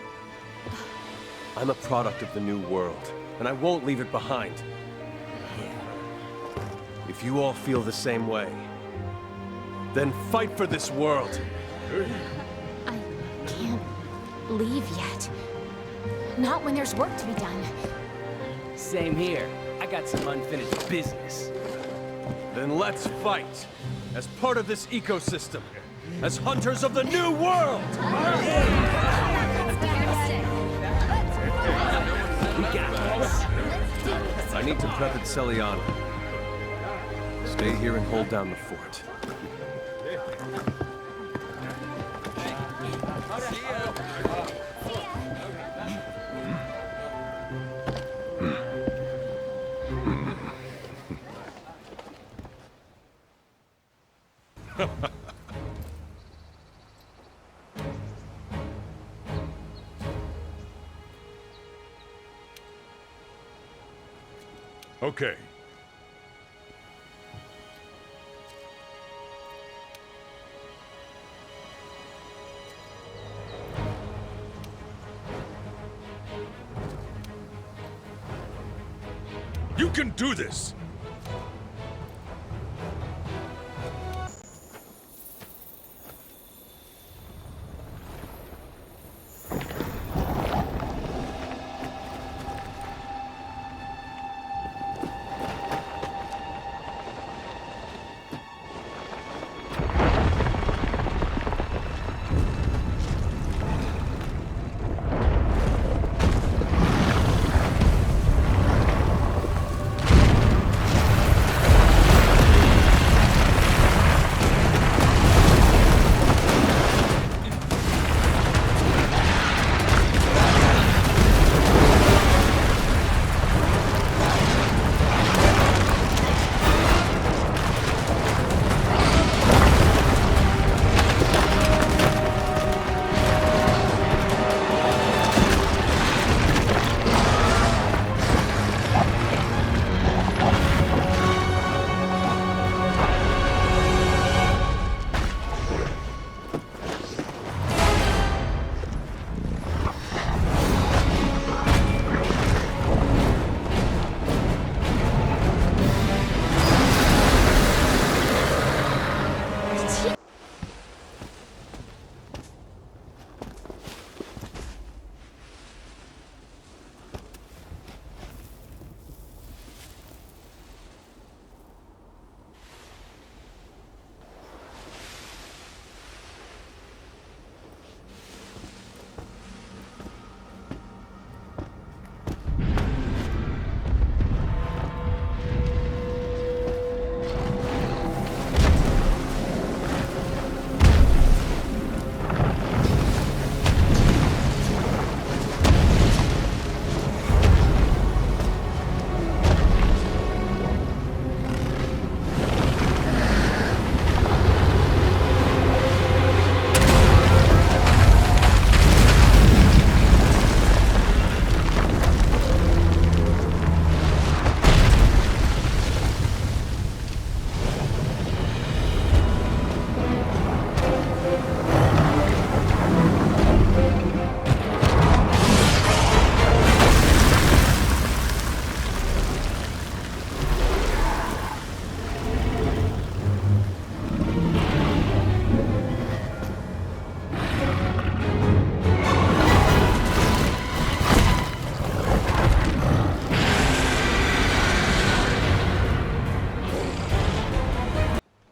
I'm a product of the New World, and I won't leave it behind. If you all feel the same way, then fight for this world! I can't leave yet. Not when there's work to be done. Same here. I got some unfinished business. Then let's fight! As part of this ecosystem! As hunters of the New World! We got this. I need to prep at Celiana. Stay here and hold down the fort. Okay. You can do this!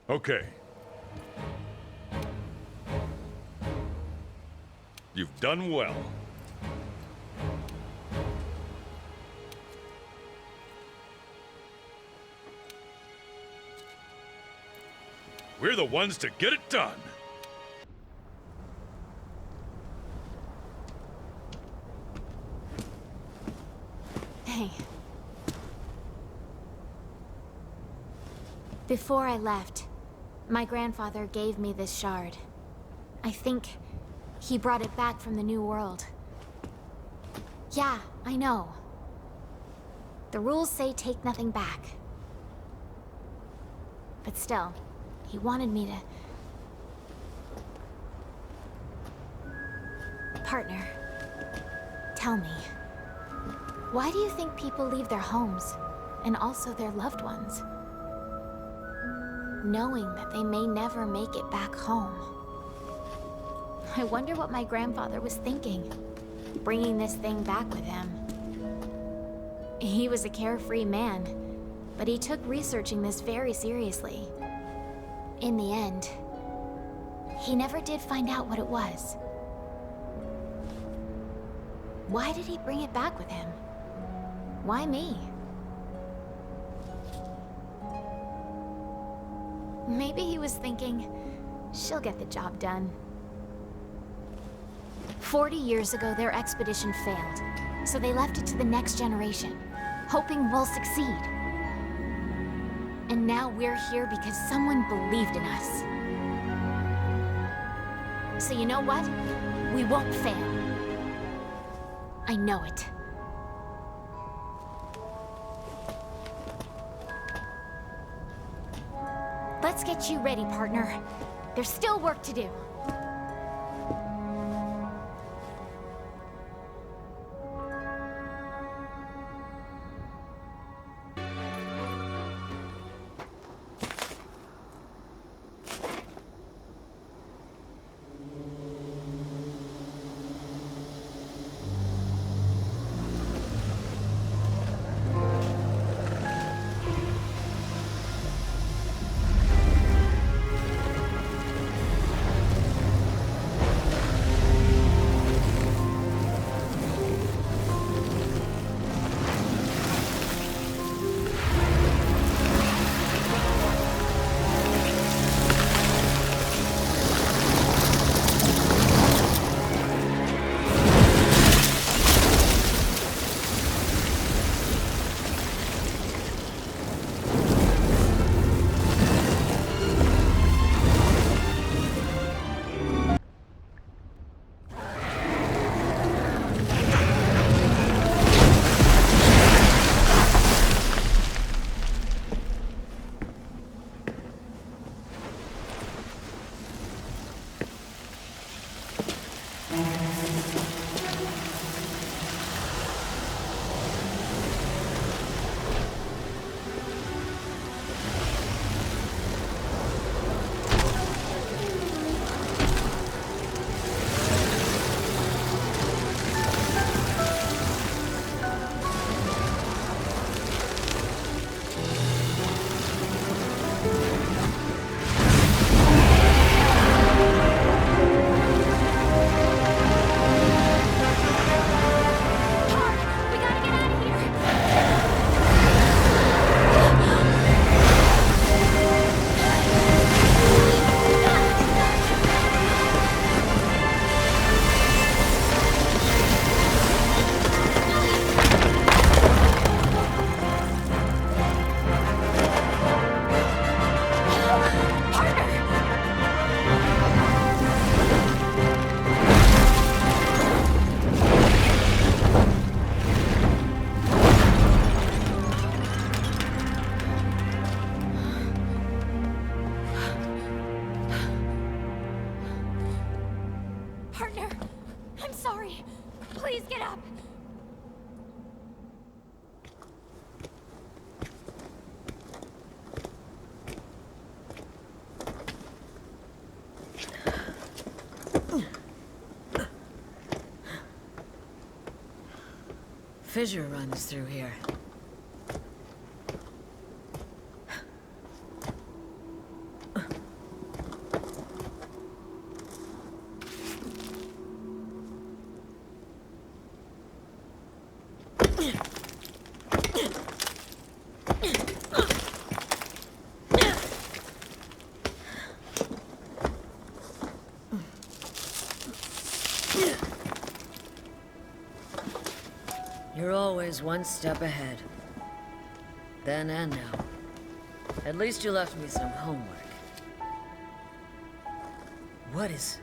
Okay. You've done well. We're the ones to get it done. Hey. Before I left, my grandfather gave me this shard. I think he brought it back from the New World. Yeah, I know. The rules say take nothing back. But still, he wanted me to... Partner, tell me, why do you think people leave their homes, and also their loved ones, knowing that they may never make it back home? I wonder what my grandfather was thinking, bringing this thing back with him. He was a carefree man, but he took researching this very seriously. In the end, he never did find out what it was. Why did he bring it back with him? Why me? Maybe he was thinking, she'll get the job done. 40 years ago, their expedition failed, so they left it to the next generation, hoping we'll succeed. And now we're here because someone believed in us. So you know what? We won't fail. I know it. Let's get you ready, partner. There's still work to do. Please get up! Fissure runs through here. You're always one step ahead. Then and now. At least you left me some homework. What is...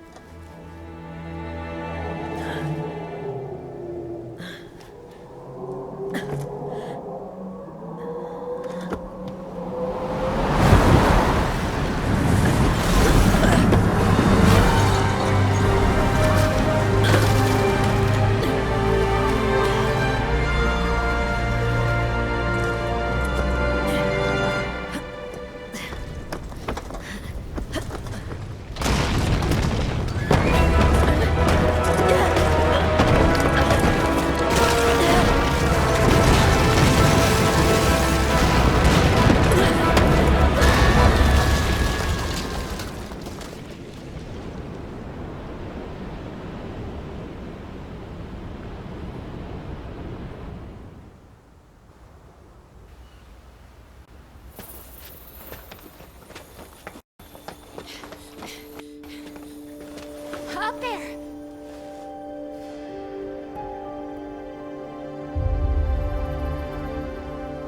Up there!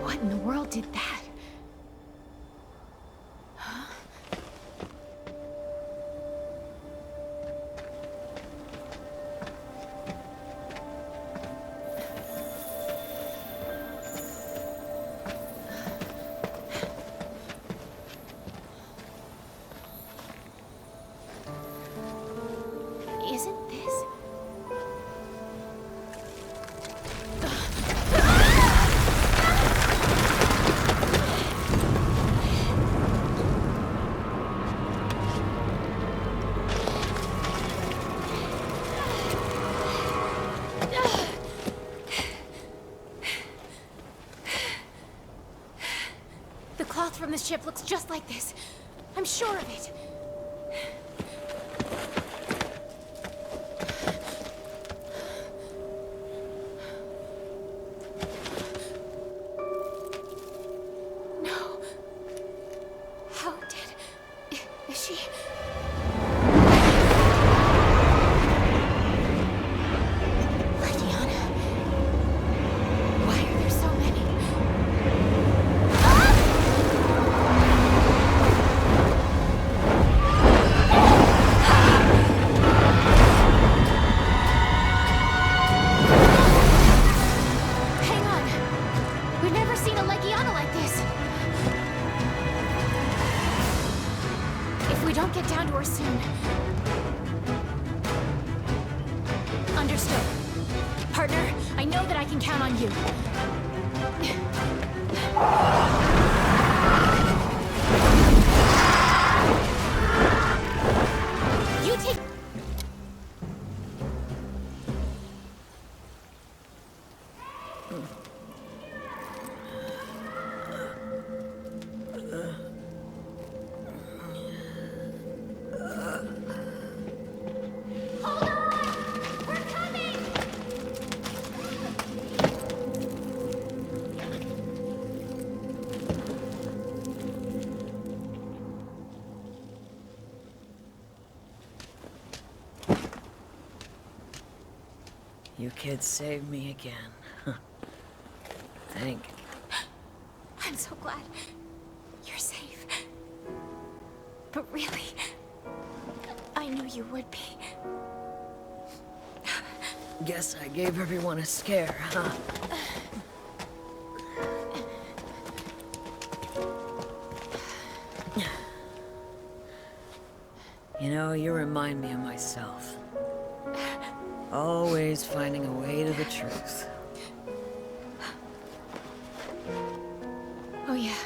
What in the world did that? Huh? the ship looks just like this. I'm sure of it. No. How did... Is she... Legiana? Why are there so many? Hang on. We've never seen a Legiana like this. If we don't get down to her soon... Understood. Partner, I know that I can count on you. You take... Hold on! We're coming! You kids saved me again. Thank you. I'm so glad you're safe. But really, I knew you would be. Guess I gave everyone a scare, huh? You know, you remind me of myself. Always finding a way to the truth. Oh yeah.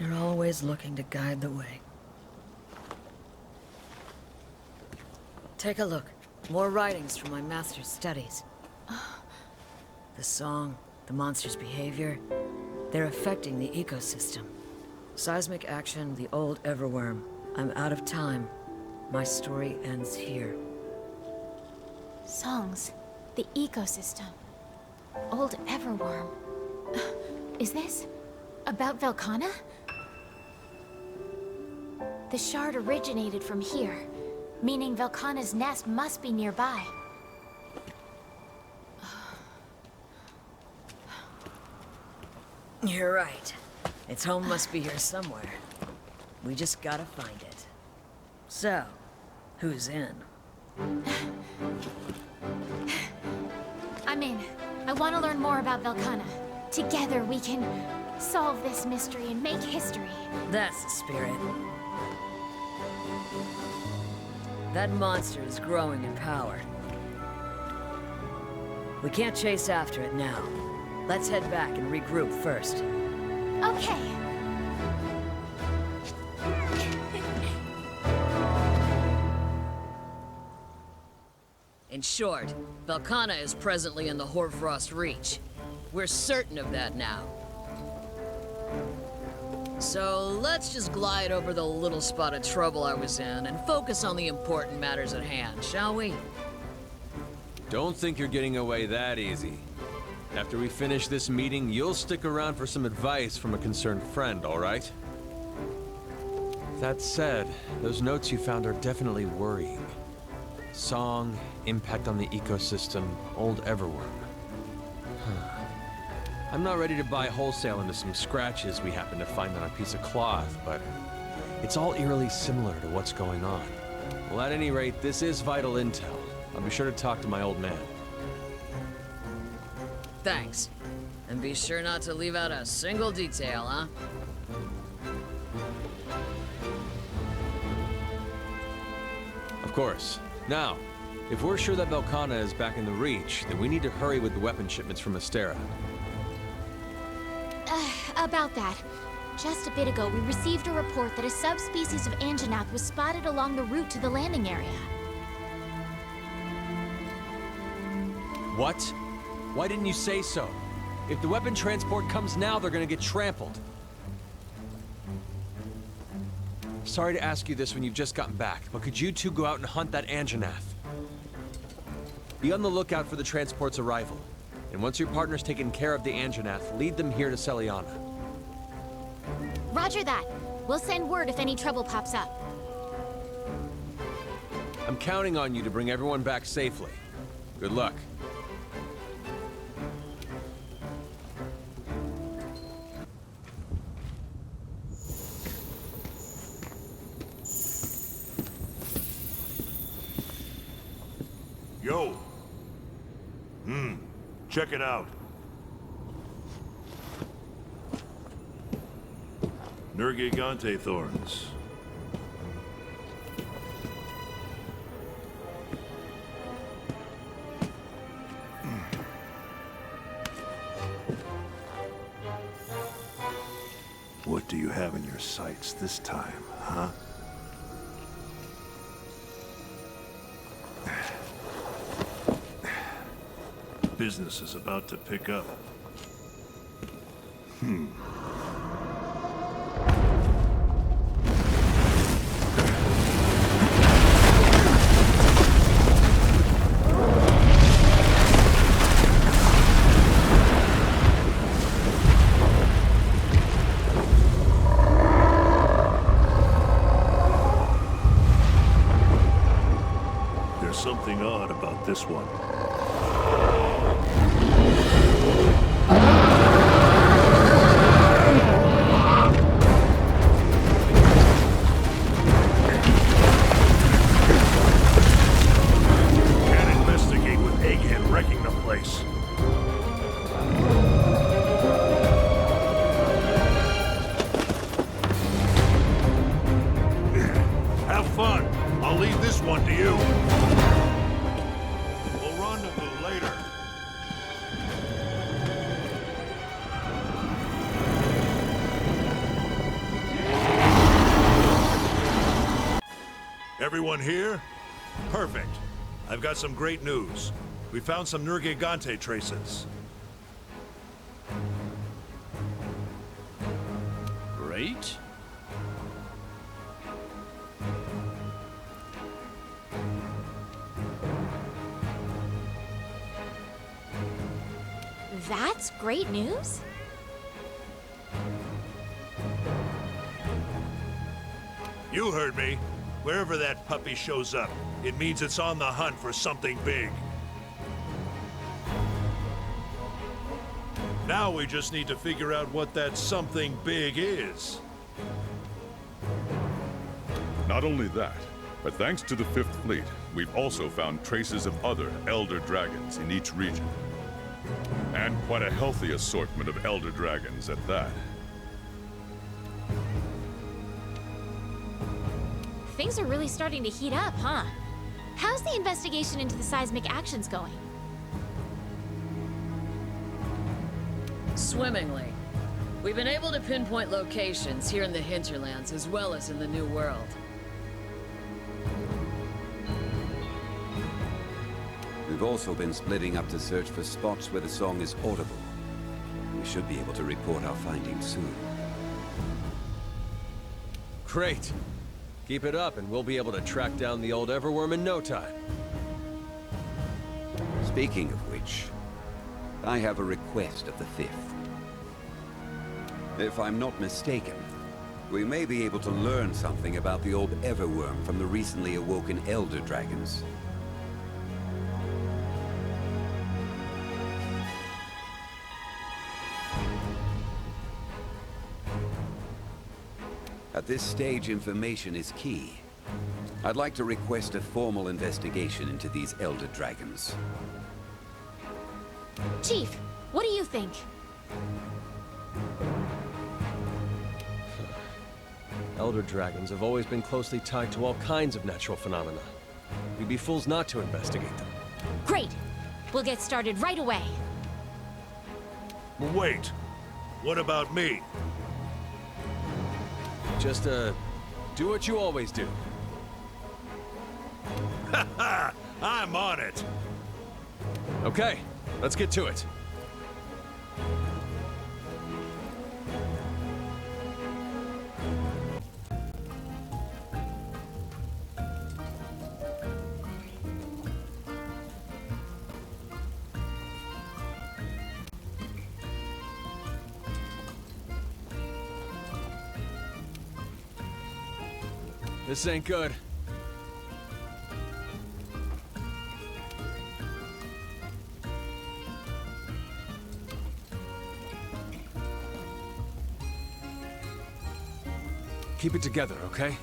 You're always looking to guide the way. Take a look. More writings from my master's studies. The song, the monster's behavior, they're affecting the ecosystem. Seismic action, the old Everworm. I'm out of time. My story ends here. Songs, the ecosystem, old Everworm. Is this about Velkhana? The shard originated from here, meaning Velkhana's nest must be nearby. You're right. Its home must be here somewhere. We just gotta find it. So, who's in? I'm in. I want to learn more about Velkhana. Together we can solve this mystery and make history. That's the spirit. That monster is growing in power. We can't chase after it now. Let's head back and regroup first. Okay. In short, Velkhana is presently in the Hoarfrost Reach. We're certain of that now. So let's just glide over the little spot of trouble I was in and focus on the important matters at hand, shall we? Don't think you're getting away that easy. After we finish this meeting, you'll stick around for some advice from a concerned friend, all right? That said, those notes you found are definitely worrying. Song, impact on the ecosystem, old Everworm. I'm not ready to buy wholesale into some scratches we happen to find on a piece of cloth, but it's all eerily similar to what's going on. Well, at any rate, this is vital intel. I'll be sure to talk to my old man. Thanks. And be sure not to leave out a single detail, huh? Of course. Now, if we're sure that Velkhana is back in the Reach, then we need to hurry with the weapon shipments from Astera. About that. Just a bit ago, we received a report that a subspecies of Anjanath was spotted along the route to the landing area. What? Why didn't you say so? If the weapon transport comes now, they're gonna get trampled. Sorry to ask you this when you've just gotten back, but could you two go out and hunt that Anjanath? Be on the lookout for the transport's arrival. And once your partner's taken care of the Anjanath, lead them here to Celiana. Roger that. We'll send word if any trouble pops up. I'm counting on you to bring everyone back safely. Good luck. Yo! Check it out. Nergigante thorns. What do you have in your sights this time, huh? Business is about to pick up. There's something odd about this one. Have fun. I'll leave this one to you. We'll rendezvous later. Everyone here? Perfect. I've got some great news. We found some Nergigante traces. Great. That's great news? You heard me. Wherever that puppy shows up, it means it's on the hunt for something big. Now we just need to figure out what that something big is. Not only that, but thanks to the Fifth Fleet, we've also found traces of other Elder Dragons in each region. And quite a healthy assortment of Elder Dragons at that. Things are really starting to heat up, huh? How's the investigation into the seismic actions going? Swimmingly. We've been able to pinpoint locations here in the hinterlands as well as in the New World. We've also been splitting up to search for spots where the song is audible. We should be able to report our findings soon. Great. Keep it up and we'll be able to track down the old Everworm in no time. Speaking of which, I have a request of the Fifth. If I'm not mistaken, we may be able to learn something about the old Everworm from the recently awoken Elder Dragons. At this stage, information is key. I'd like to request a formal investigation into these Elder Dragons. Chief, what do you think? Elder Dragons have always been closely tied to all kinds of natural phenomena. We'd be fools not to investigate them. Great! We'll get started right away. Wait. What about me? Just, do what you always do. Ha ha! I'm on it! Okay, Let's get to it. This ain't good. Keep it together, okay?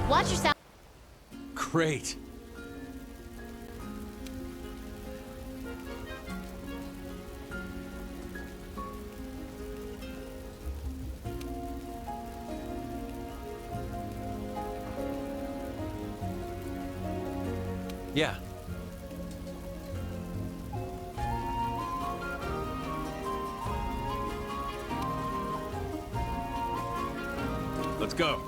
Watch yourself. Great. Yeah. Let's go.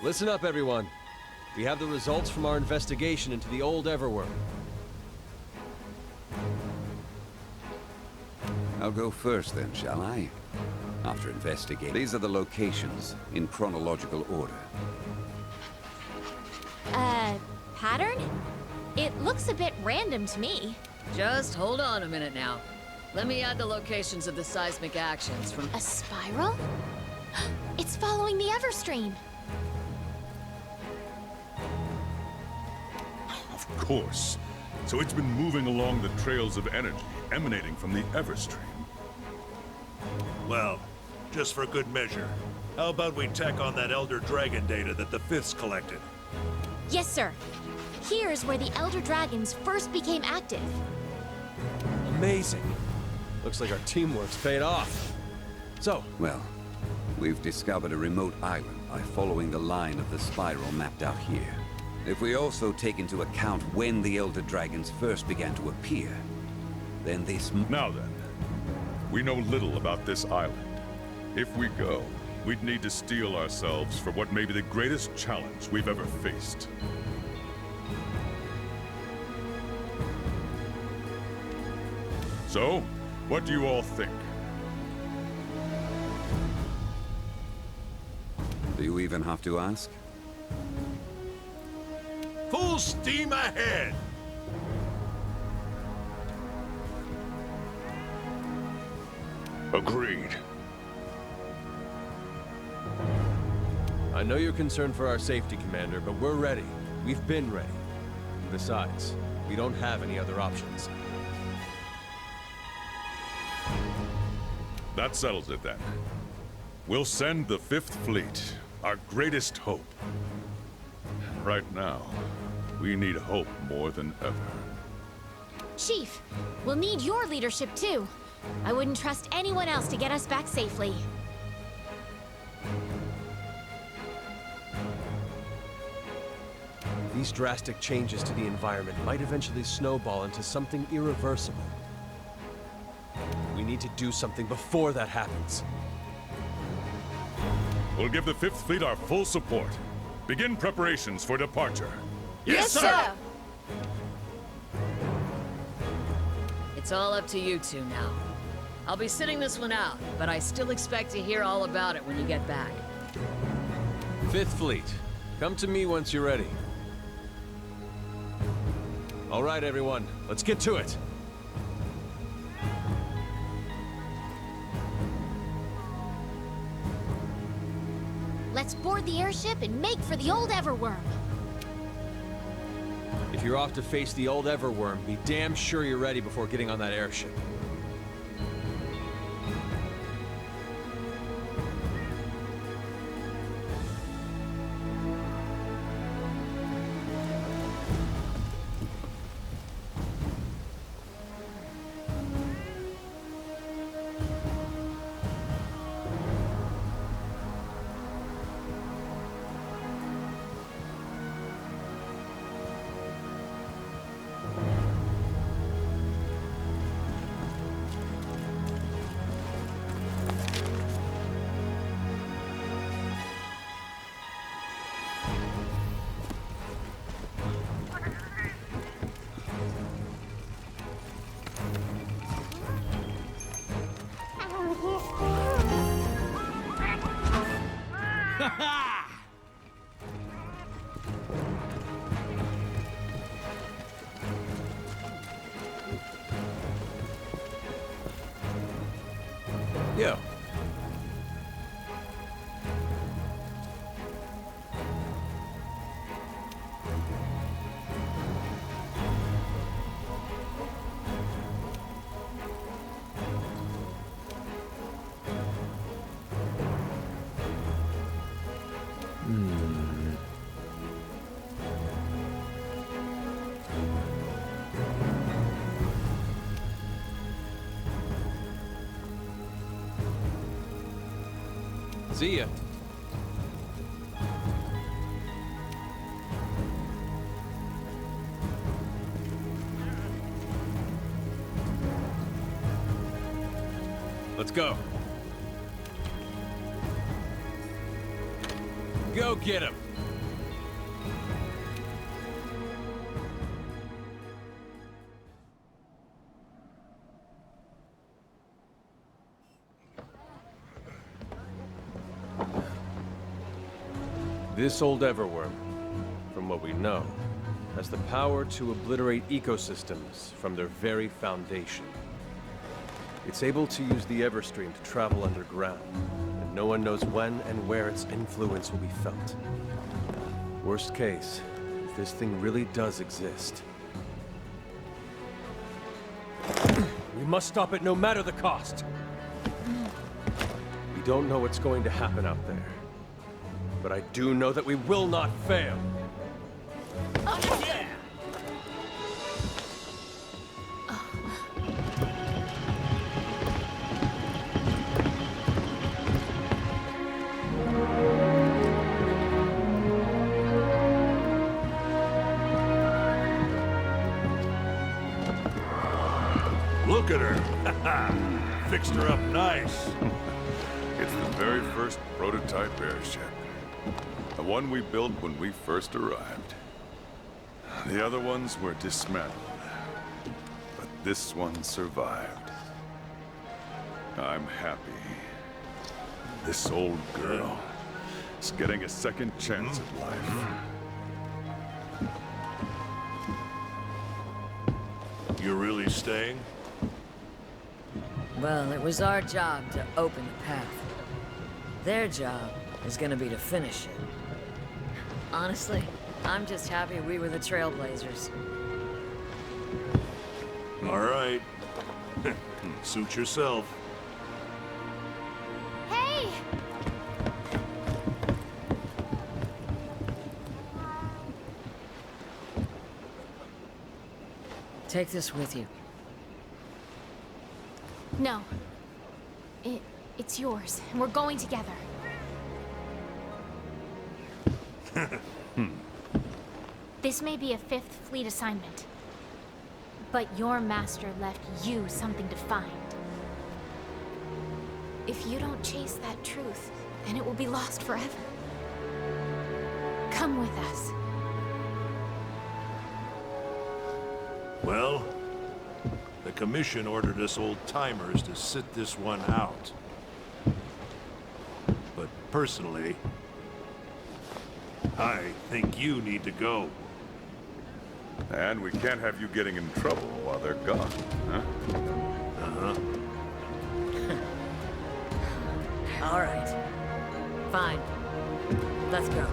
Listen up, everyone. We have the results from our investigation into the old Everworld. I'll go first then, shall I? After investigating, these are the locations in chronological order. Pattern? It looks a bit random to me. Just hold on a minute now. Let me add the locations of the seismic actions from... A spiral? It's following the Everstream. Of course. So it's been moving along the trails of energy emanating from the Everstream. Well, just for good measure, how about we tack on that Elder Dragon data that the Fifths collected? Yes, sir. Here's where the Elder Dragons first became active. Amazing. Looks like our teamwork's paid off. So, well, we've discovered a remote island by following the line of the spiral mapped out here. If we also take into account when the Elder Dragons first began to appear, then this... Now then, we know little about this island. If we go, we'd need to steel ourselves for what may be the greatest challenge we've ever faced. So, what do you all think? Do you even have to ask? Full steam ahead! Agreed. I know you're concerned for our safety, Commander, but we're ready. We've been ready. Besides, we don't have any other options. That settles it then. We'll send the 5th Fleet, our greatest hope. And right now, we need hope more than ever. Chief, we'll need your leadership too. I wouldn't trust anyone else to get us back safely. These drastic changes to the environment might eventually snowball into something irreversible. We need to do something before that happens. We'll give the 5th Fleet our full support. Begin preparations for departure. Yes, sir! It's all up to you two now. I'll be sitting this one out, but I still expect to hear all about it when you get back. 5th Fleet, come to me once you're ready. All right, everyone, let's get to it. Let's board the airship and make for the old Everworm. If you're off to face the old Everworm, be damn sure you're ready before getting on that airship. Yo. See ya. Let's go. Go get him. This old Everworm, from what we know, has the power to obliterate ecosystems from their very foundation. It's able to use the Everstream to travel underground, and no one knows when and where its influence will be felt. Worst case, if this thing really does exist, we must stop it no matter the cost. We don't know what's going to happen out there, but I do know that we will not fail. Oh, yeah! at her. Fixed her up nice. It's the very first prototype airship. The one we built when we first arrived. The other ones were dismantled. But this one survived. I'm happy. This old girl is getting a second chance at life. You're really staying? Well, it was our job to open the path. Their job is gonna be to finish it. Honestly, I'm just happy we were the trailblazers. All right. Suit yourself. Hey! Take this with you. No. It's yours, and we're going together. This may be a 5th Fleet assignment, but your master left you something to find. If you don't chase that truth, then it will be lost forever. Come with us. Well, the Commission ordered us old-timers to sit this one out. But personally, I think you need to go. And we can't have you getting in trouble while they're gone, huh? Uh-huh. All right. Fine. Let's go.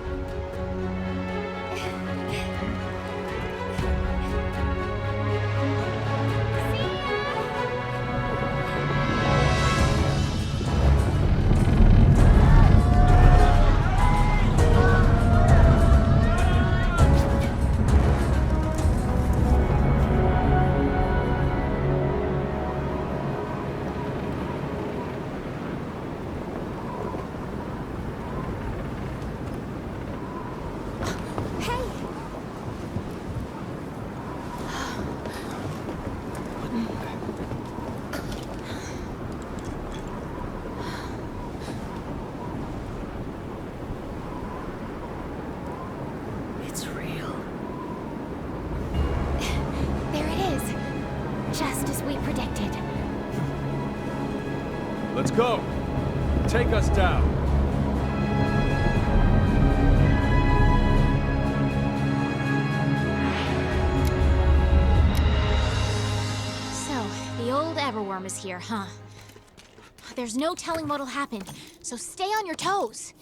It's real. There it is. Just as we predicted. Let's go! Take us down! So, the old Everworm is here, huh? There's no telling what'll happen, so stay on your toes.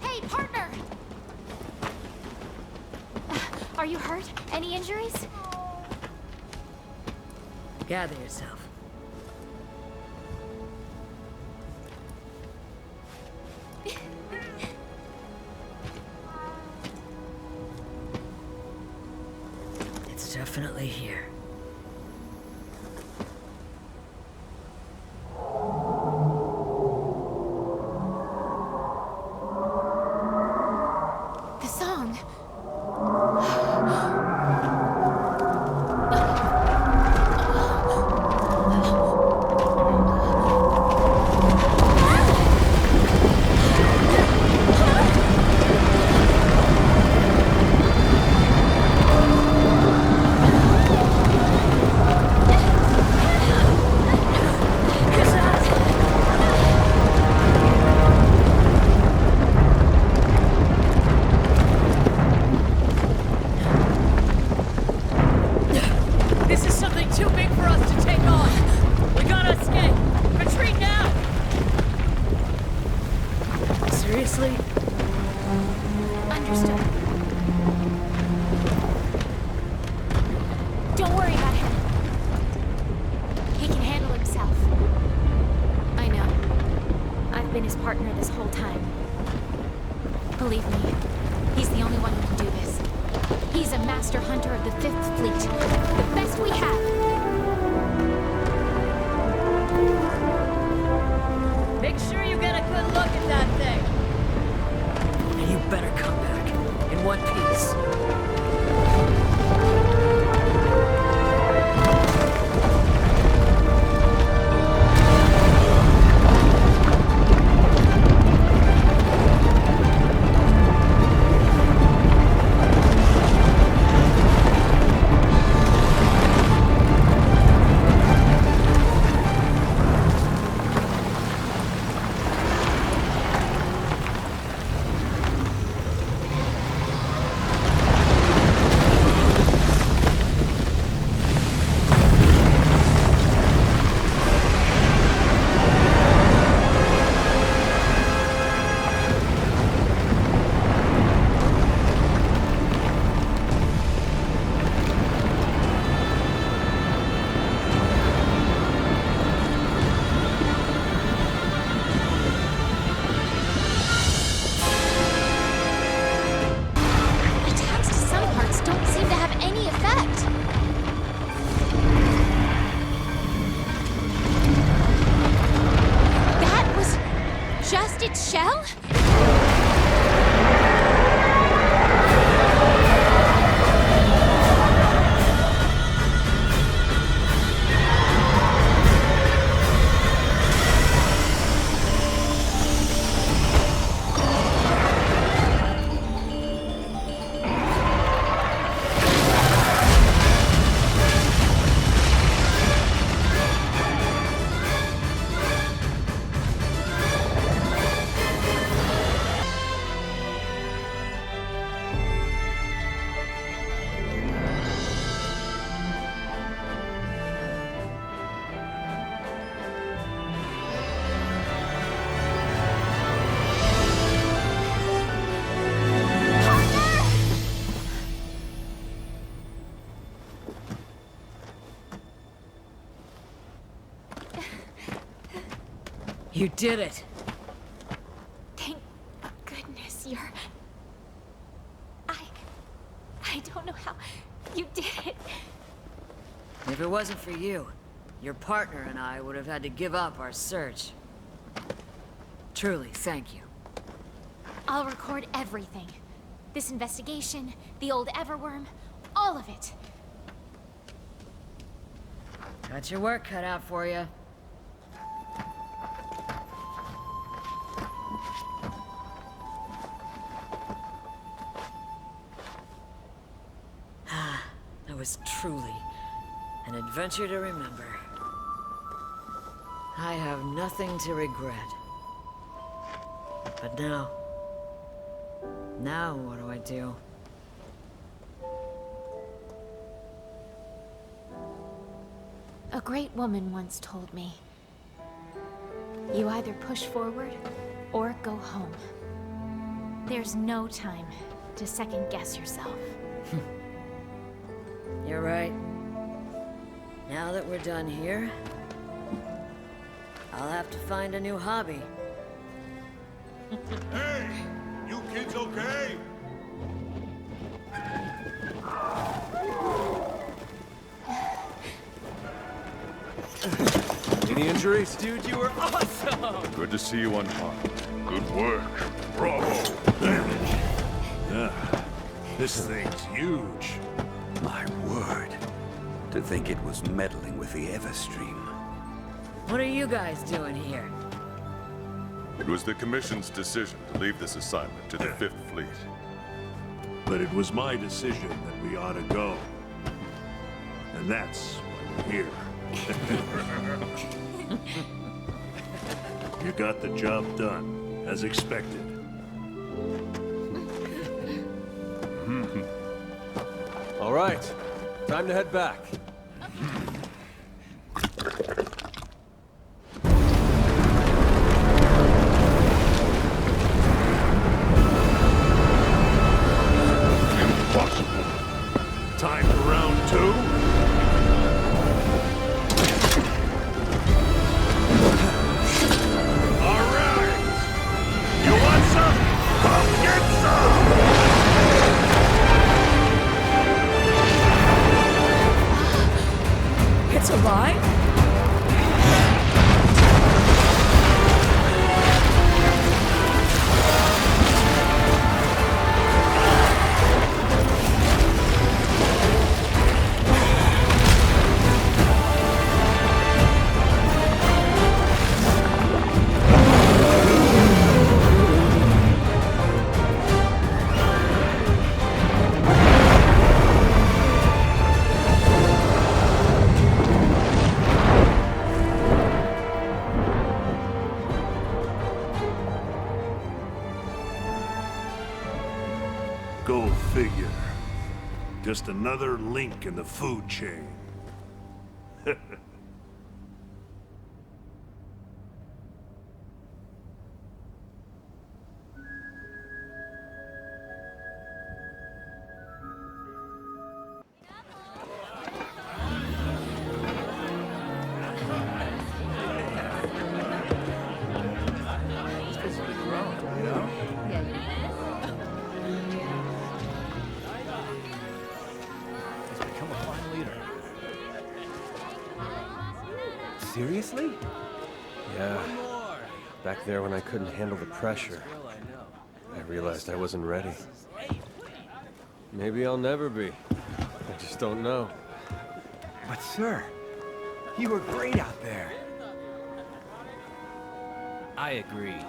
Hey, partner! Are you hurt? Any injuries? Gather yourself. It's definitely here. The song. been his partner this whole time. Believe me, he's the only one who can do this. He's a master hunter of the 5th Fleet. The best we have. Make sure you get a good look at that thing. And you better come back in one piece. Shell? You did it! Thank goodness you're... I don't know how you did it. If it wasn't for you, your partner and I would have had to give up our search. Truly, thank you. I'll record everything. This investigation, the old Everworm, all of it. Got your work cut out for you. That was truly an adventure to remember. I have nothing to regret. But now what do I do? A great woman once told me, you either push forward or go home. There's no time to second guess yourself. You're right. Now that we're done here, I'll have to find a new hobby. Hey! You kids okay? Any injuries? Dude, you were awesome! Good to see you unharmed. Good work. Bravo! Damage. This thing's huge. My word. To think it was meddling with the Everstream. What are you guys doing here? It was the Commission's decision to leave this assignment to the 5th Fleet. But it was my decision that we ought to go. And that's why we're here. You got the job done, as expected. All right, time to head back. Impossible. Time for round 2? All right! figure. Just another link in the food chain. Seriously? Yeah. Back there when I couldn't handle the pressure, I realized I wasn't ready. Maybe I'll never be. I just don't know. But sir, you were great out there. I agree.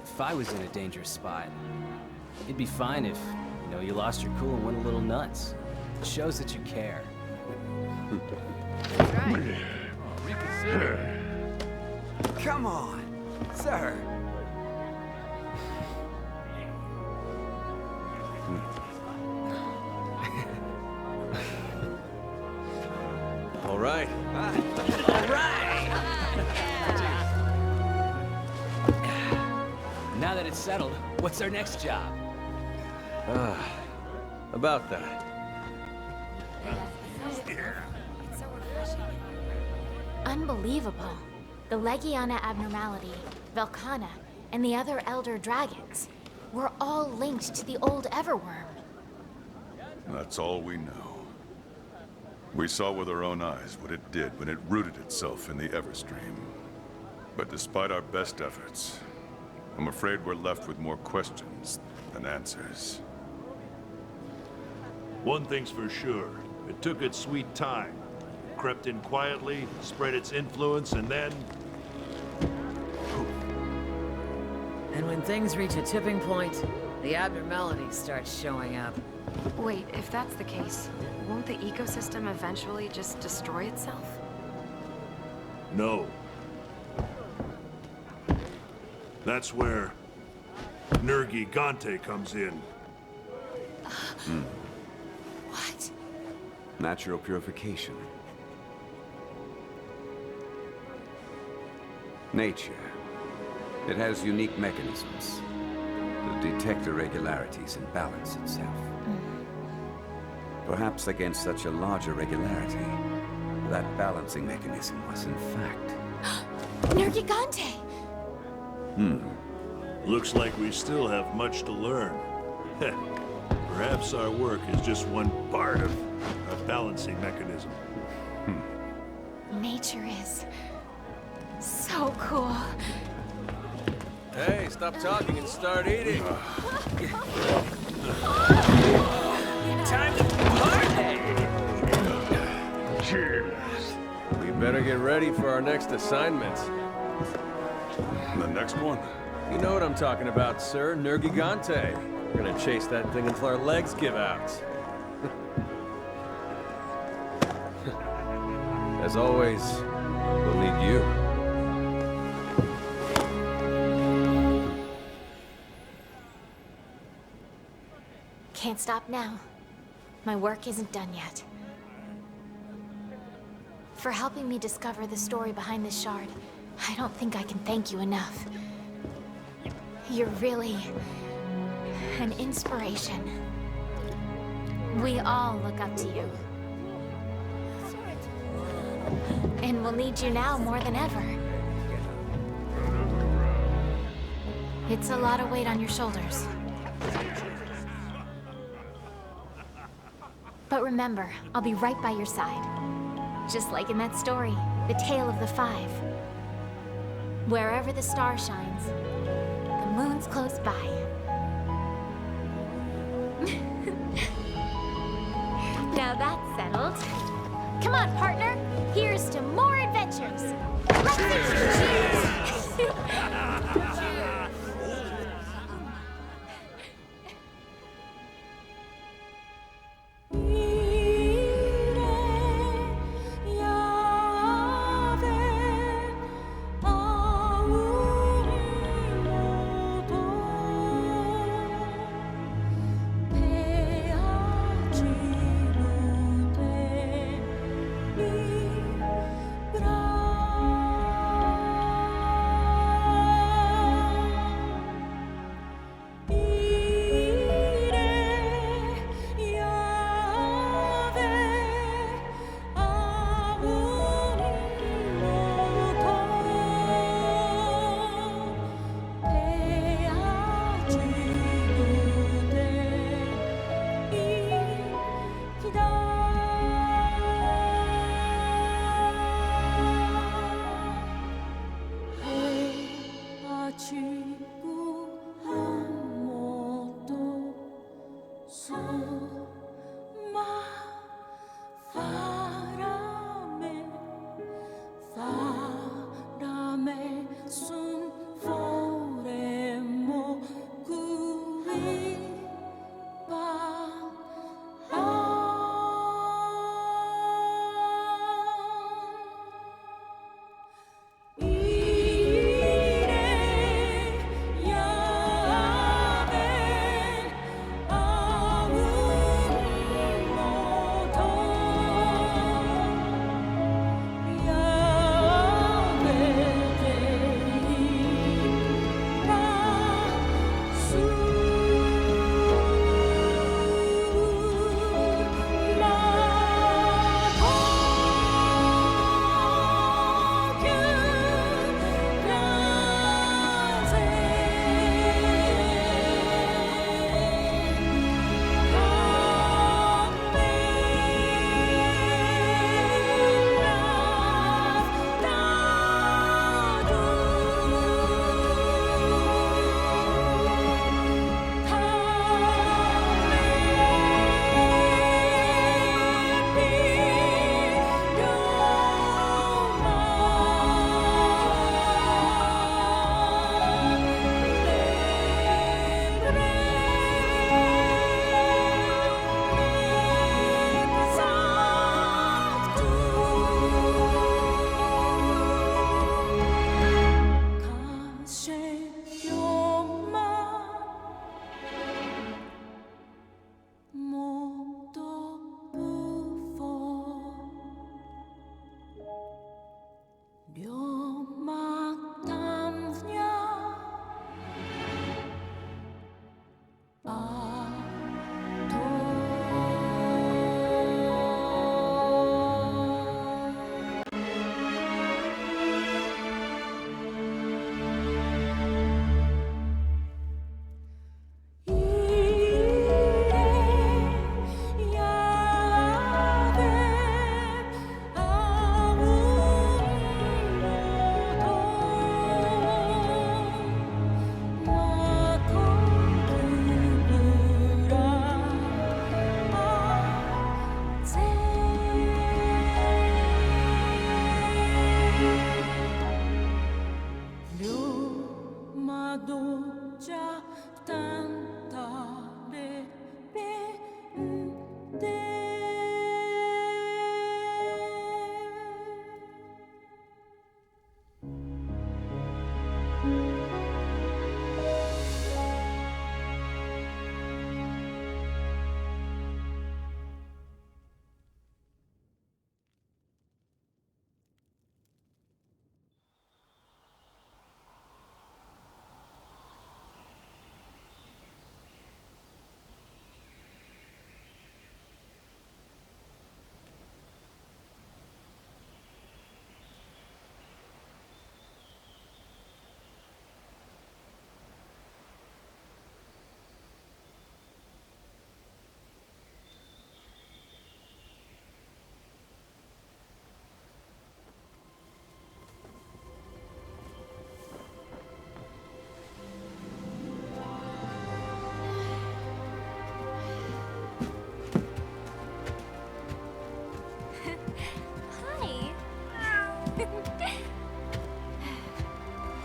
If I was in a dangerous spot, it'd be fine if, you lost your cool and went a little nuts. It shows that you care. Reconsider. Come on, sir. All right. All right. Now that it's settled, what's our next job? About that. Unbelievable. The Legiana abnormality, Velcana, and the other Elder Dragons were all linked to the old Everworm. That's all we know. We saw with our own eyes what it did when it rooted itself in the Everstream. But despite our best efforts, I'm afraid we're left with more questions than answers. One thing's for sure. It took its sweet time. Crept in quietly, spread its influence, and then... And when things reach a tipping point, the abnormalities start showing up. Wait, if that's the case, won't the ecosystem eventually just destroy itself? No. That's where Nergigante comes in. What? Natural purification. Nature. It has unique mechanisms to detect irregularities and balance itself. Perhaps against such a large irregularity, that balancing mechanism was in fact... Nergigante! Looks like we still have much to learn. Perhaps our work is just one part of a balancing mechanism. Nature is so cool. Hey, stop talking and start eating. Time to party! Cheers. We better get ready for our next assignment. The next one? You know what I'm talking about, sir. Nergigante. We're gonna chase that thing until our legs give out. As always, we'll need you. Can't stop now. My work isn't done yet. For helping me discover the story behind this shard, I don't think I can thank you enough. You're really an inspiration. We all look up to you. And we'll need you now more than ever. It's a lot of weight on your shoulders. But remember, I'll be right by your side. Just like in that story, The Tale of the Five. Wherever the star shines, the moon's close by. Now that's settled. Come on, partner. Here's to more adventures. Let's cheers!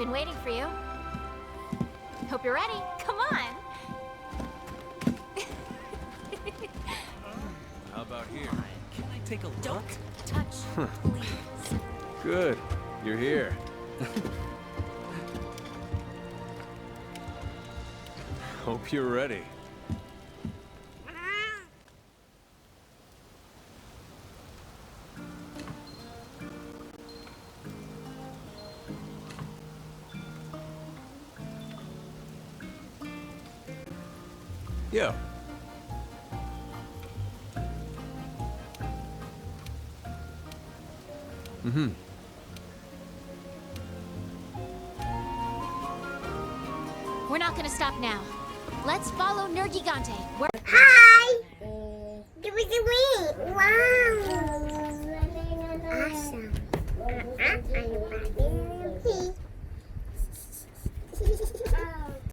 been waiting for you. Hope you're ready. Come on. How about here? Can I take a look? Don't touch, please. Good. You're here. Hope you're ready. Yo. Mm-hmm. We're not gonna stop now. Let's follow Nergigante. Hi! Give it to me! Wow! Awesome. I'm back.